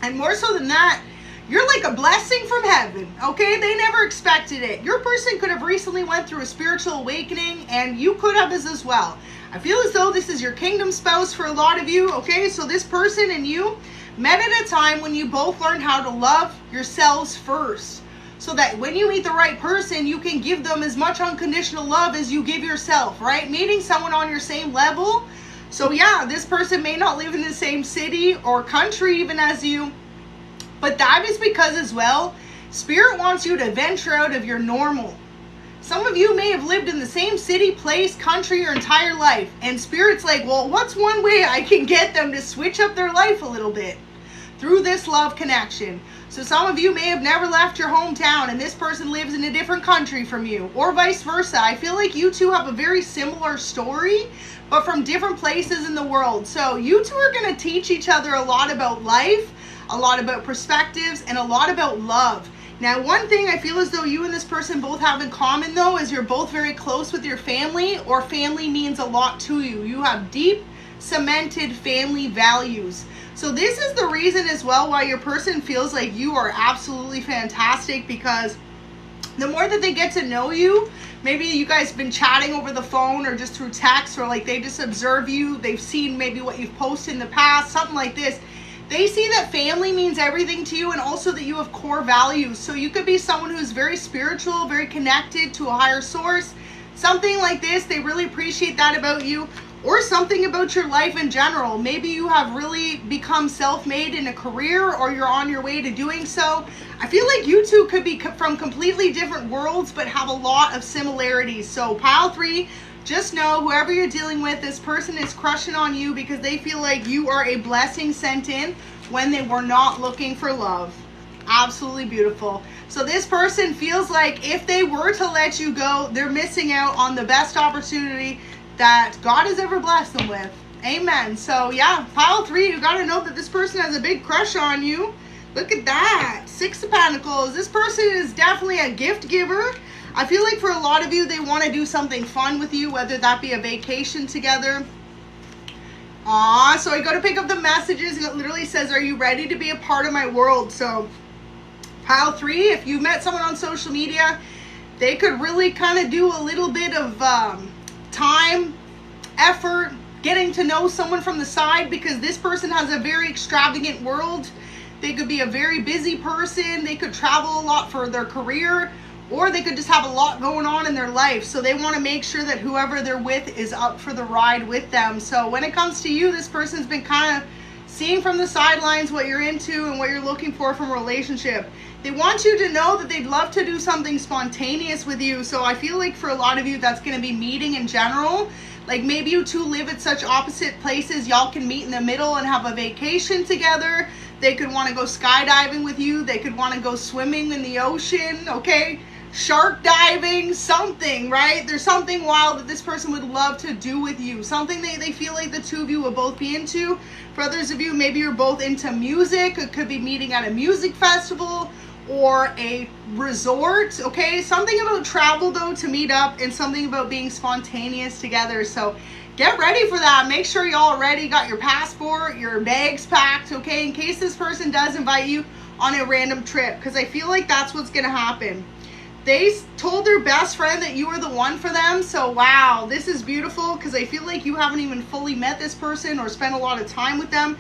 and more so than that, you're like a blessing from heaven, okay? They never expected it. Your person could have recently went through a spiritual awakening, and you could have as well. I feel as though this is your kingdom spouse for a lot of you, okay? So this person and you met at a time when you both learned how to love yourselves first, so that when you meet the right person, you can give them as much unconditional love as you give yourself, right? Meeting someone on your same level. So yeah, this person may not live in the same city or country even as you, but that is because as well, Spirit wants you to venture out of your normal. Some of you may have lived in the same city, place, country your entire life, and Spirit's like, well, what's one way I can get them to switch up their life a little bit? Through this love connection. So some of you may have never left your hometown and this person lives in a different country from you, or vice versa. I feel like you two have a very similar story, but from different places in the world. So you two are going to teach each other a lot about life, a lot about perspectives, and a lot about love. Now, one thing I feel as though you and this person both have in common, though, is you're both very close with your family, or family means a lot to you. You have deep, cemented family values. So this is the reason as well why your person feels like you are absolutely fantastic, because the more that they get to know you, maybe you guys have been chatting over the phone or just through text, or like they just observe you, they've seen maybe what you've posted in the past, something like this. They see that family means everything to you, and also that you have core values. So you could be someone who's very spiritual, very connected to a higher source, something like this. They really appreciate that about you. or something about your life in general. Maybe you have really become self-made in a career, or you're on your way to doing so. I feel like you two could be from completely different worlds, but have a lot of similarities. So pile 3, just know whoever you're dealing with, this person is crushing on you because they feel like you are a blessing sent in when they were not looking for love. Absolutely beautiful. So this person feels like if they were to let you go, they're missing out on the best opportunity that God has ever blessed them with. Amen. So yeah, pile 3, you got to know that this person has a big crush on you. Look at that. 6 of Pentacles. This person is definitely a gift giver. I feel like for a lot of you, they want to do something fun with you, whether that be a vacation together. So I go to pick up the messages and it literally says, are you ready to be a part of my world? So pile 3, if you met someone on social media, they could really kind of do a little bit of time, effort, getting to know someone from the side, because this person has a very extravagant world. They could be a very busy person. They could travel a lot for their career, or they could just have a lot going on in their life. So they want to make sure that whoever they're with is up for the ride with them. So when it comes to you, this person's been kind of seeing from the sidelines what you're into and what you're looking for from a relationship. They want you to know that they'd love to do something spontaneous with you. So I feel like for a lot of you, that's going to be meeting in general. Like maybe you two live at such opposite places, y'all can meet in the middle and have a vacation together. They could want to go skydiving with you. They could want to go swimming in the ocean, okay? Shark diving, something, right? There's something wild that this person would love to do with you. Something they feel like the two of you will both be into. For others of you, maybe you're both into music. It could be meeting at a music festival or a resort, okay? Something about travel though to meet up, and something about being spontaneous together. So get ready for that. Make sure you already got your passport, your bags packed, okay? In case this person does invite you on a random trip, because I feel like that's what's gonna happen. They told their best friend that you were the one for them. So wow, this is beautiful, because I feel like you haven't even fully met this person or spent a lot of time with them,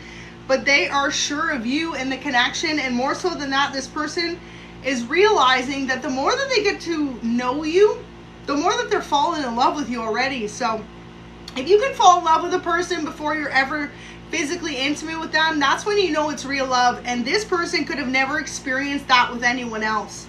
but they are sure of you and the connection. And more so than that, this person is realizing that the more that they get to know you, the more that they're falling in love with you already. So if you can fall in love with a person before you're ever physically intimate with them, that's when you know it's real love. And this person could have never experienced that with anyone else.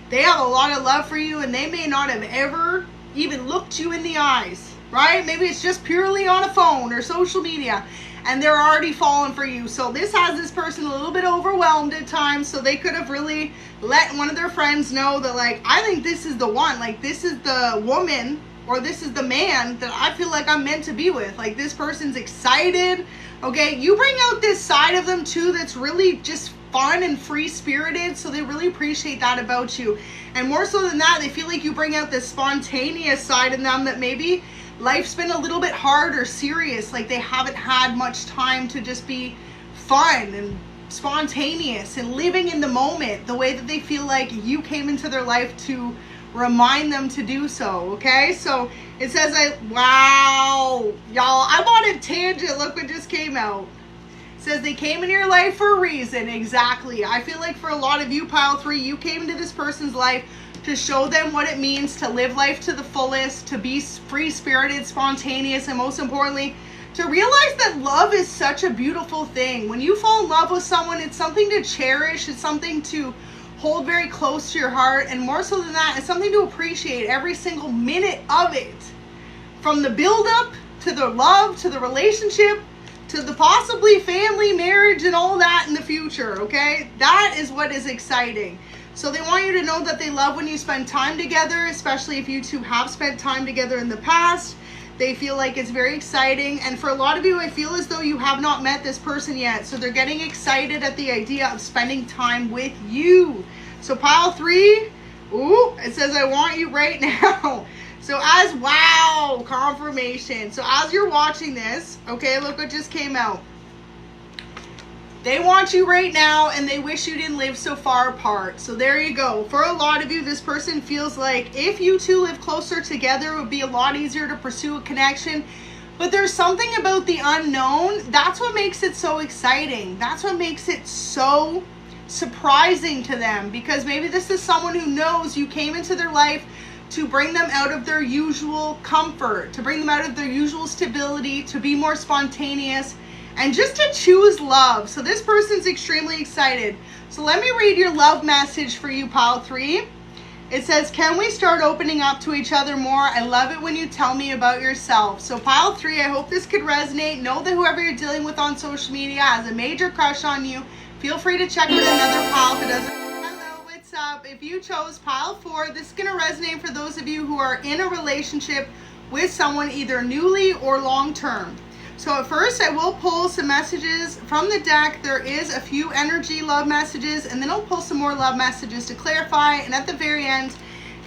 They have a lot of love for you, and they may not have ever even looked you in the eyes, right? Maybe it's just purely on a phone or social media, and they're already falling for you. So this has this person a little bit overwhelmed at times. So they could have really let one of their friends know that, like, I think this is the one. Like, this is the woman, or this is the man that I feel like I'm meant to be with. Like, this person's excited, okay? You bring out this side of them too that's really just fun and free-spirited, so they really appreciate that about you. And more so than that, they feel like you bring out this spontaneous side in them, that maybe life's been a little bit hard or serious, like they haven't had much time to just be fun and spontaneous and living in the moment the way that they feel like you came into their life to remind them to do so, okay? So it says, wow, y'all, I'm on a tangent. Look what just came out. Says they came into your life for a reason. Exactly. I feel like for a lot of you, pile 3, you came into this person's life to show them what it means to live life to the fullest, to be free-spirited, spontaneous, and most importantly, to realize that love is such a beautiful thing. When you fall in love with someone, it's something to cherish. It's something to hold very close to your heart. And more so than that, it's something to appreciate every single minute of it. From the build-up, to the love, to the relationship, to the possibly family, marriage, and all that in the future, okay? That is what is exciting. So they want you to know that they love when you spend time together, especially if you two have spent time together in the past. They feel like it's very exciting. And for a lot of you, I feel as though you have not met this person yet. So they're getting excited at the idea of spending time with you. So pile 3, ooh, it says, I want you right now. So as, wow, confirmation. So as you're watching this, okay, look what just came out. They want you right now, and they wish you didn't live so far apart. So there you go. For a lot of you, this person feels like if you two live closer together, it would be a lot easier to pursue a connection. But there's something about the unknown. That's what makes it so exciting. That's what makes it so surprising to them. Because maybe this is someone who knows you came into their life to bring them out of their usual comfort, to bring them out of their usual stability, to be more spontaneous, and just to choose love. So this person's extremely excited. So let me read your love message for you, pile 3. It says, can we start opening up to each other more? I love it when you tell me about yourself. So pile 3, I hope this could resonate. Know that whoever you're dealing with on social media has a major crush on you. Feel free to check out another pile if it doesn't. Hello, what's up? If you chose pile 4, this is going to resonate for those of you who are in a relationship with someone either newly or long-term. So at first I will pull some messages from the deck. There is a few energy love messages, and then I'll pull some more love messages to clarify, and at the very end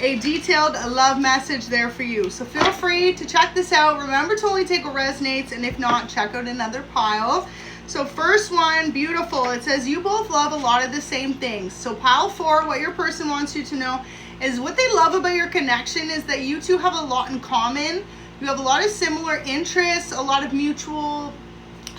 a detailed love message there for you. So feel free to check this out. Remember to only take what resonates, and if not, check out another pile. So first one, beautiful. It says you both love a lot of the same things. So pile 4, what your person wants you to know is what they love about your connection is that you two have a lot in common. You have a lot of similar interests, a lot of mutual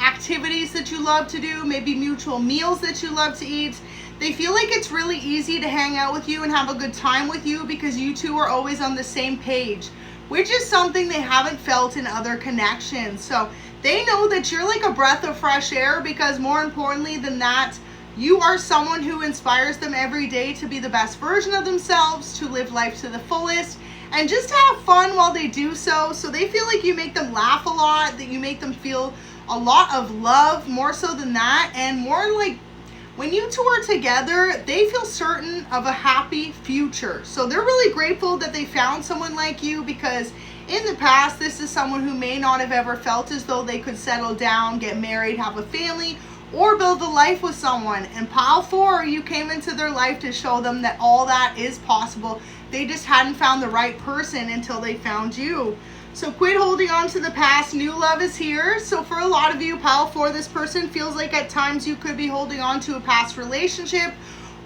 activities that you love to do, maybe mutual meals that you love to eat. They feel like it's really easy to hang out with you and have a good time with you because you two are always on the same page, which is something they haven't felt in other connections. So they know that you're like a breath of fresh air because more importantly than that, you are someone who inspires them every day to be the best version of themselves, to live life to the fullest, and just to have fun while they do so. So they feel like you make them laugh a lot, that you make them feel a lot of love, more so than that, and more like when you two are together, they feel certain of a happy future. So they're really grateful that they found someone like you because in the past, this is someone who may not have ever felt as though they could settle down, get married, have a family, or build a life with someone. And pile 4, you came into their life to show them that all that is possible. They just hadn't found the right person until they found you. So quit holding on to the past. New love is here. So for a lot of you, pile 4, this person feels like at times you could be holding on to a past relationship,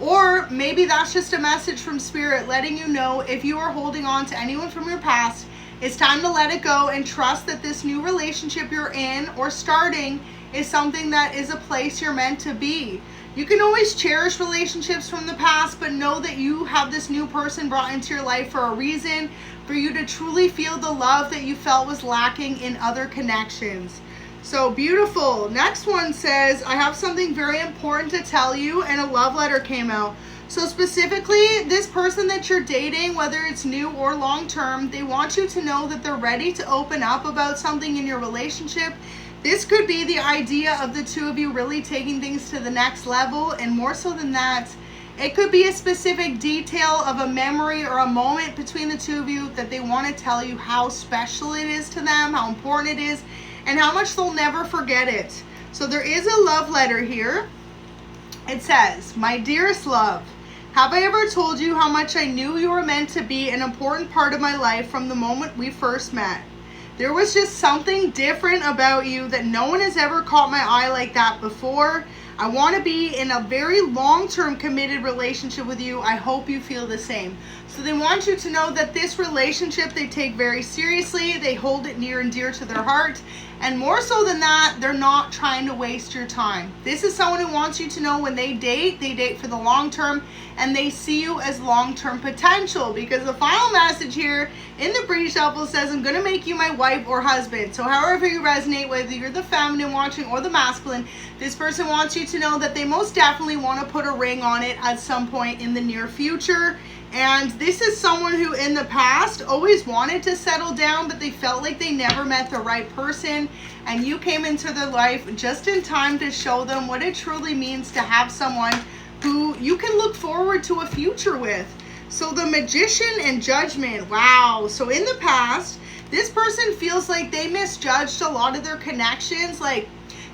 or maybe that's just a message from spirit letting you know if you are holding on to anyone from your past, it's time to let it go and trust that this new relationship you're in or starting is something that is a place you're meant to be. You can always cherish relationships from the past, but know that you have this new person brought into your life for a reason, for you to truly feel the love that you felt was lacking in other connections. So beautiful. Next one says, I have something very important to tell you, and a love letter came out. So specifically, this person that you're dating, whether it's new or long-term, they want you to know that they're ready to open up about something in your relationship. This could be the idea of the two of you really taking things to the next level, and more so than that, it could be a specific detail of a memory or a moment between the two of you that they want to tell you how special it is to them, how important it is, and how much they'll never forget it. So there is a love letter here. It says, my dearest love, have I ever told you how much I knew you were meant to be an important part of my life from the moment we first met? There was just something different about you that no one has ever caught my eye like that before. I want to be in a very long-term committed relationship with you. I hope you feel the same. So they want you to know that this relationship they take very seriously. They hold it near and dear to their heart. And more so than that, they're not trying to waste your time. This is someone who wants you to know when they date for the long term, and they see you as long-term potential, because the final message here in the pre-shuffle says, I'm going to make you my wife or husband. So however you resonate, whether you're the feminine watching or the masculine, this person wants you to know that they most definitely want to put a ring on it at some point in the near future. And this is someone who in the past always wanted to settle down, but they felt like they never met the right person. And you came into their life just in time to show them what it truly means to have someone who you can look forward to a future with. So the Magician and Judgment, wow. So in the past, this person feels like they misjudged a lot of their connections. Like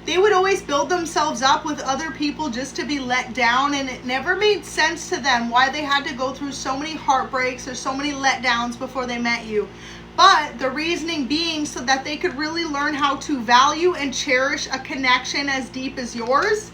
they would always build themselves up with other people just to be let down, and it never made sense to them why they had to go through so many heartbreaks or so many letdowns before they met you. But the reasoning being so that they could really learn how to value and cherish a connection as deep as yours.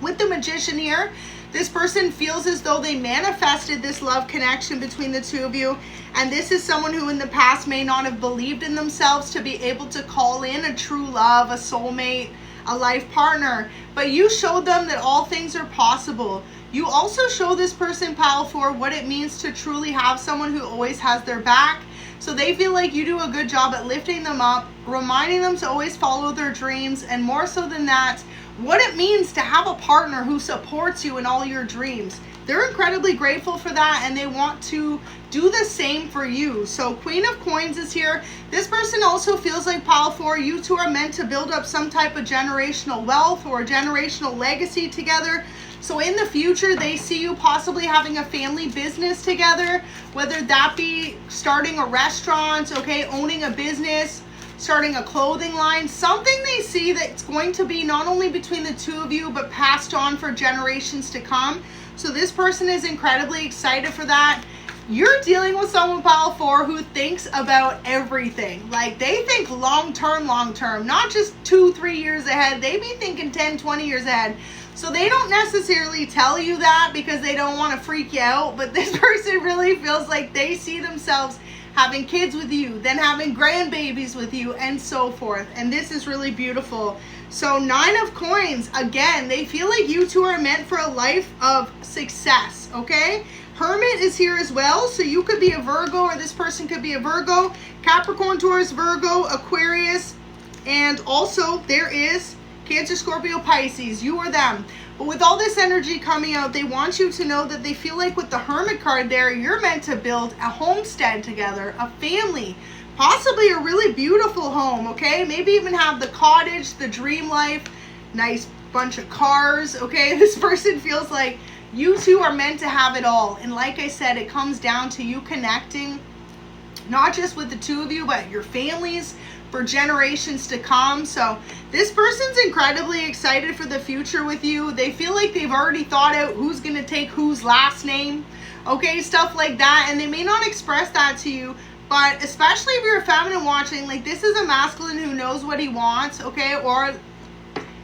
With the Magician here, this person feels as though they manifested this love connection between the two of you, and this is someone who in the past may not have believed in themselves to be able to call in a true love, a soulmate, a life partner. But you showed them that all things are possible. You also show this person, pile 4, what it means to truly have someone who always has their back. So they feel like you do a good job at lifting them up, reminding them to always follow their dreams, and more so than that, what it means to have a partner who supports you in all your dreams. They're incredibly grateful for that, and they want to do the same for you. So Queen of Coins is here. This person also feels like, pile 4, you two are meant to build up some type of generational wealth or generational legacy together. So in the future, they see you possibly having a family business together, whether that be starting a restaurant, okay, owning a business, starting a clothing line, something they see that's going to be not only between the two of you, but passed on for generations to come. So this person is incredibly excited for that. You're dealing with someone, pile 4, who thinks about everything. Like, they think long-term, not just 2-3 years ahead. They be thinking 10-20 years ahead. So they don't necessarily tell you that because they don't want to freak you out, but this person really feels like they see themselves having kids with you, then having grandbabies with you, and so forth. And this is really beautiful. So 9 of Coins, again, they feel like you two are meant for a life of success, okay? Hermit is here as well, so you could be a Virgo, or this person could be a Virgo, Capricorn, Taurus, Virgo, Aquarius, and also there is Cancer, Scorpio, Pisces. You or them. But with all this energy coming out, they want you to know that they feel like with the Hermit card there, you're meant to build a homestead together, a family, possibly a really beautiful home, okay? Maybe even have the cottage, the dream life, nice bunch of cars, okay? This person feels like you two are meant to have it all. And like I said, it comes down to you connecting, not just with the two of you, but your families, for generations to come. So this person's incredibly excited for the future with you. They feel like they've already thought out who's going to take whose last name, okay, stuff like that. And they may not express that to you, but especially if you're a feminine watching, like, this is a masculine who knows what he wants, okay? Or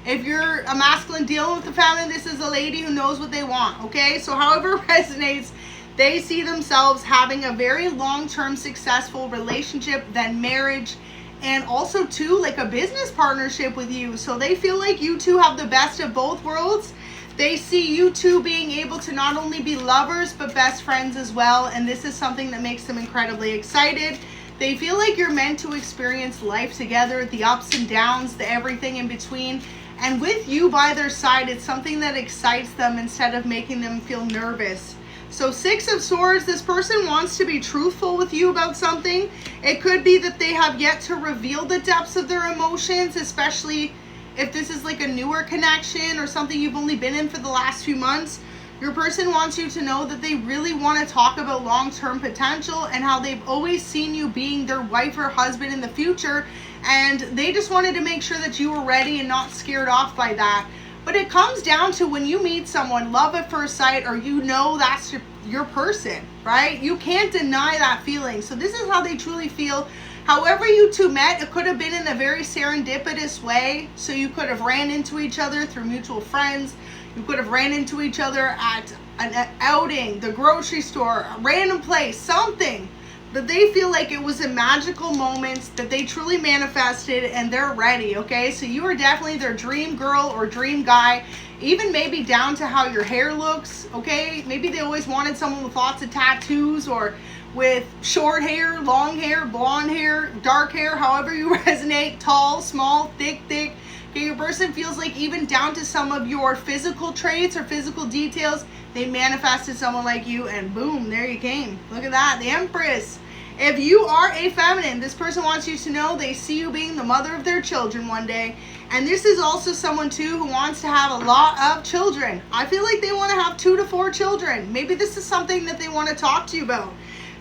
if you're a masculine dealing with the feminine, this is a lady who knows what they want, okay? So however it resonates, they see themselves having a very long-term successful relationship, then marriage, and also too, like a business partnership with you. So they feel like you two have the best of both worlds. They see you two being able to not only be lovers, but best friends as well. And this is something that makes them incredibly excited. They feel like you're meant to experience life together, the ups and downs, the everything in between. And with you by their side, it's something that excites them instead of making them feel nervous. So 6 of Swords, this person wants to be truthful with you about something. It could be that they have yet to reveal the depths of their emotions, especially if this is like a newer connection or something you've only been in for the last few months. Your person wants you to know that they really want to talk about long-term potential and how they've always seen you being their wife or husband in the future. And they just wanted to make sure that you were ready and not scared off by that. But it comes down to when you meet someone, love at first sight, or you know that's your person, right? You can't deny that feeling. So this is how they truly feel. However you two met, it could have been in a very serendipitous way. So you could have ran into each other through mutual friends. You could have ran into each other at an outing, the grocery store, a random place, something. But they feel like it was a magical moment that they truly manifested and they're ready, okay? So you are definitely their dream girl or dream guy, even maybe down to how your hair looks, okay? Maybe they always wanted someone with lots of tattoos or with short hair, long hair, blonde hair, dark hair, however you resonate, tall, small, thick. Okay, your person feels like even down to some of your physical traits or physical details, they manifested someone like you and boom, there you came. Look at that, the Empress. If you are a feminine, this person wants you to know they see you being the mother of their children one day. And this is also someone too who wants to have a lot of children. I feel like they want to have 2 to 4 children. Maybe this is something that they want to talk to you about.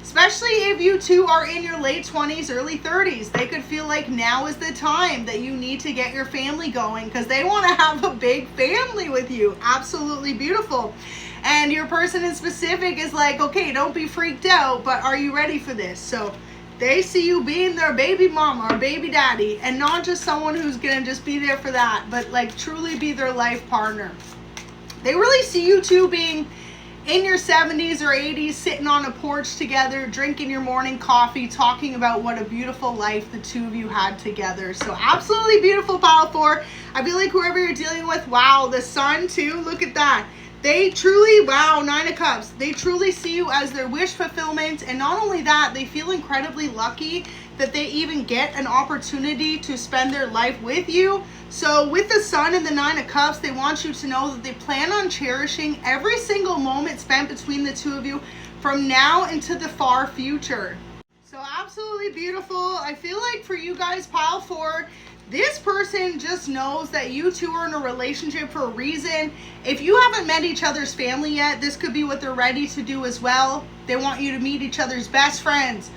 Especially if you two are in your late 20s, early 30s. They could feel like now is the time that you need to get your family going because they want to have a big family with you. Absolutely beautiful. And your person in specific is like, okay, don't be freaked out, but are you ready for this? So they see you being their baby mama or baby daddy, and not just someone who's going to just be there for that, but like truly be their life partner. They really see you two being in your 70s or 80s, sitting on a porch together, drinking your morning coffee, talking about what a beautiful life the two of you had together. So absolutely beautiful, pile 4. I feel like whoever you're dealing with, wow, the sun too, look at that. They truly, wow, 9 of Cups, they truly see you as their wish fulfillment. And not only that, they feel incredibly lucky that they even get an opportunity to spend their life with you. So with the sun and the 9 of Cups, they want you to know that they plan on cherishing every single moment spent between the two of you from now into the far future. So absolutely beautiful. I feel like for you guys, pile 4, this person just knows that you two are in a relationship for a reason. If you haven't met each other's family yet, this could be what they're ready to do as well. They want you to meet each other's best friends,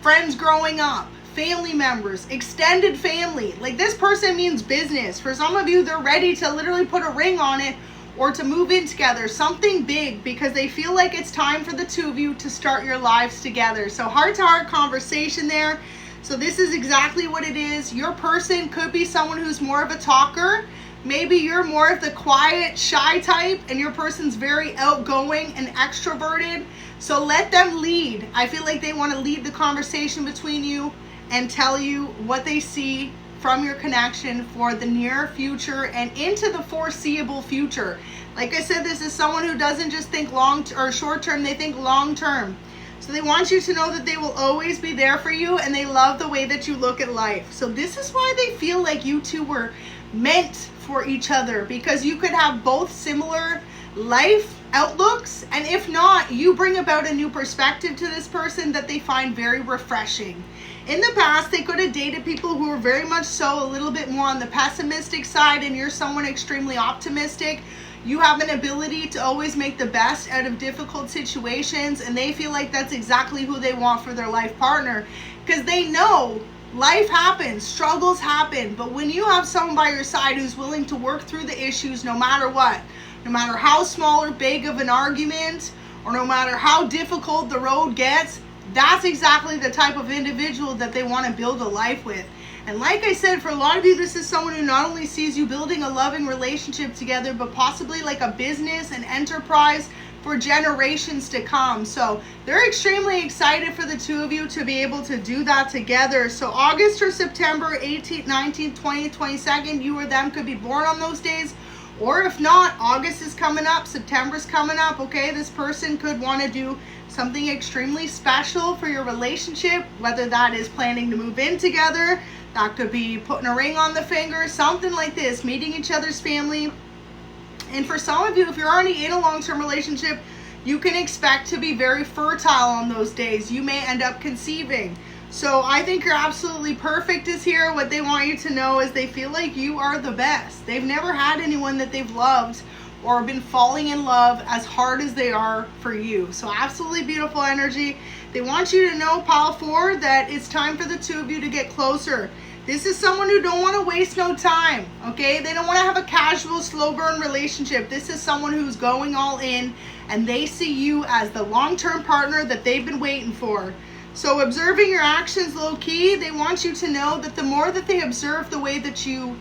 friends growing up, family members, extended family. Like, this person means business. For some of you, they're ready to literally put a ring on it or to move in together, something big, because they feel like it's time for the two of you to start your lives together. So heart-to-heart conversation there. So this is exactly what it is. Your person could be someone who's more of a talker. Maybe you're more of the quiet, shy type, and your person's very outgoing and extroverted. So let them lead. I feel like they want to lead the conversation between you and tell you what they see from your connection for the near future and into the foreseeable future. Like I said, this is someone who doesn't just think long or short term, they think long term. So they want you to know that they will always be there for you, and they love the way that you look at life. So this is why they feel like you two were meant for each other, because you could have both similar life outlooks, and if not, you bring about a new perspective to this person that they find very refreshing. In the past, they could have dated people who were very much so a little bit more on the pessimistic side, and you're someone extremely optimistic. You have an ability to always make the best out of difficult situations, and they feel like that's exactly who they want for their life partner, because they know life happens, struggles happen, but when you have someone by your side who's willing to work through the issues no matter what, no matter how small or big of an argument, or no matter how difficult the road gets, that's exactly the type of individual that they want to build a life with. And like I said, for a lot of you, this is someone who not only sees you building a loving relationship together, but possibly like a business and enterprise for generations to come. So they're extremely excited for the two of you to be able to do that together. So August or September 18th, 19th, 20th, 22nd, you or them could be born on those days. Or if not, August is coming up, September's coming up, okay? This person could want to do something extremely special for your relationship, whether that is planning to move in together, that could be putting a ring on the finger, something like this, meeting each other's family. And for some of you, if you're already in a long-term relationship, you can expect to be very fertile on those days. You may end up conceiving. So I think you're absolutely perfect is here. What they want you to know is they feel like you are the best. They've never had anyone that they've loved or been falling in love as hard as they are for you. So absolutely beautiful energy. They want you to know, pile 4, that it's time for the two of you to get closer. This is someone who don't want to waste no time, okay? They don't want to have a casual, slow burn relationship. This is someone who's going all in, and they see you as the long-term partner that they've been waiting for. So observing your actions low key, they want you to know that the more that they observe the way that you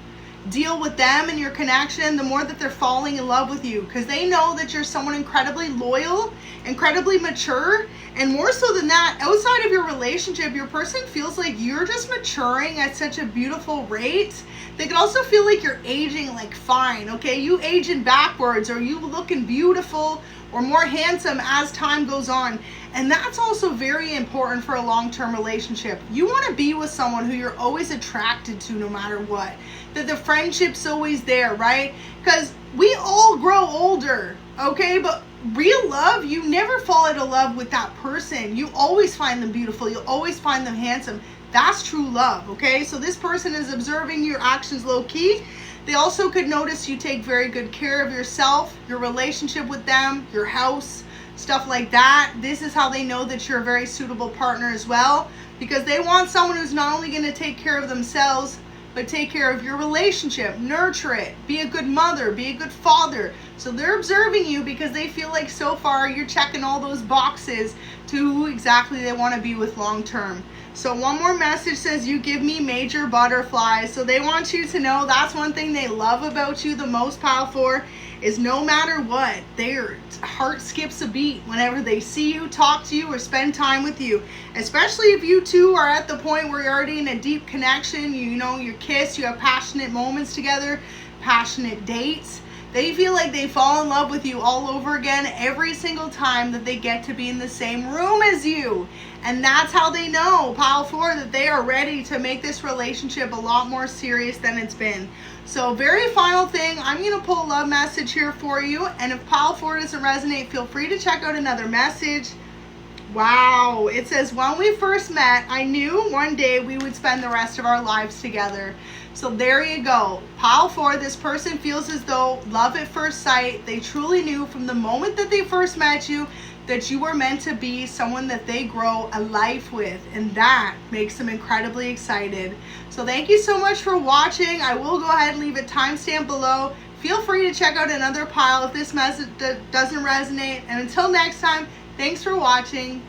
deal with them and your connection, the more that they're falling in love with you, because they know that you're someone incredibly loyal, incredibly mature, and more so than that, outside of your relationship, your person feels like you're just maturing at such a beautiful rate. They could also feel like you're aging like fine, okay? You aging backwards, or you looking beautiful or more handsome as time goes on. And that's also very important for a long-term relationship. You want to be with someone who you're always attracted to no matter what. That the friendship's always there, right? Because we all grow older, okay? But real love, you never fall into love with that person. You always find them beautiful. You always find them handsome. That's true love, okay? So this person is observing your actions low-key. They also could notice you take very good care of yourself, your relationship with them, your house, stuff like that. This is how they know that you're a very suitable partner as well, because they want someone who's not only going to take care of themselves, but take care of your relationship, nurture it, be a good mother, be a good father. So they're observing you because they feel like so far you're checking all those boxes to who exactly they want to be with long term. So one more message says, you give me major butterflies. So they want you to know that's one thing they love about you the most, Pile 4, is no matter what, their heart skips a beat whenever they see you, talk to you, or spend time with you. Especially if you two are at the point where you're already in a deep connection, you know, you kiss, you have passionate moments together, passionate dates. They feel like they fall in love with you all over again every single time that they get to be in the same room as you. And that's how they know, Pile 4, that they are ready to make this relationship a lot more serious than it's been. So very final thing, I'm going to pull a love message here for you. And if Pile 4 doesn't resonate, feel free to check out another message. Wow, it says, when we first met, I knew one day we would spend the rest of our lives together. So there you go. Pile 4, this person feels as though love at first sight. They truly knew from the moment that they first met you that you were meant to be someone that they grow a life with, and that makes them incredibly excited. So thank you so much for watching. I will go ahead and leave a timestamp below. Feel free to check out another pile if this message doesn't resonate. And until next time, thanks for watching.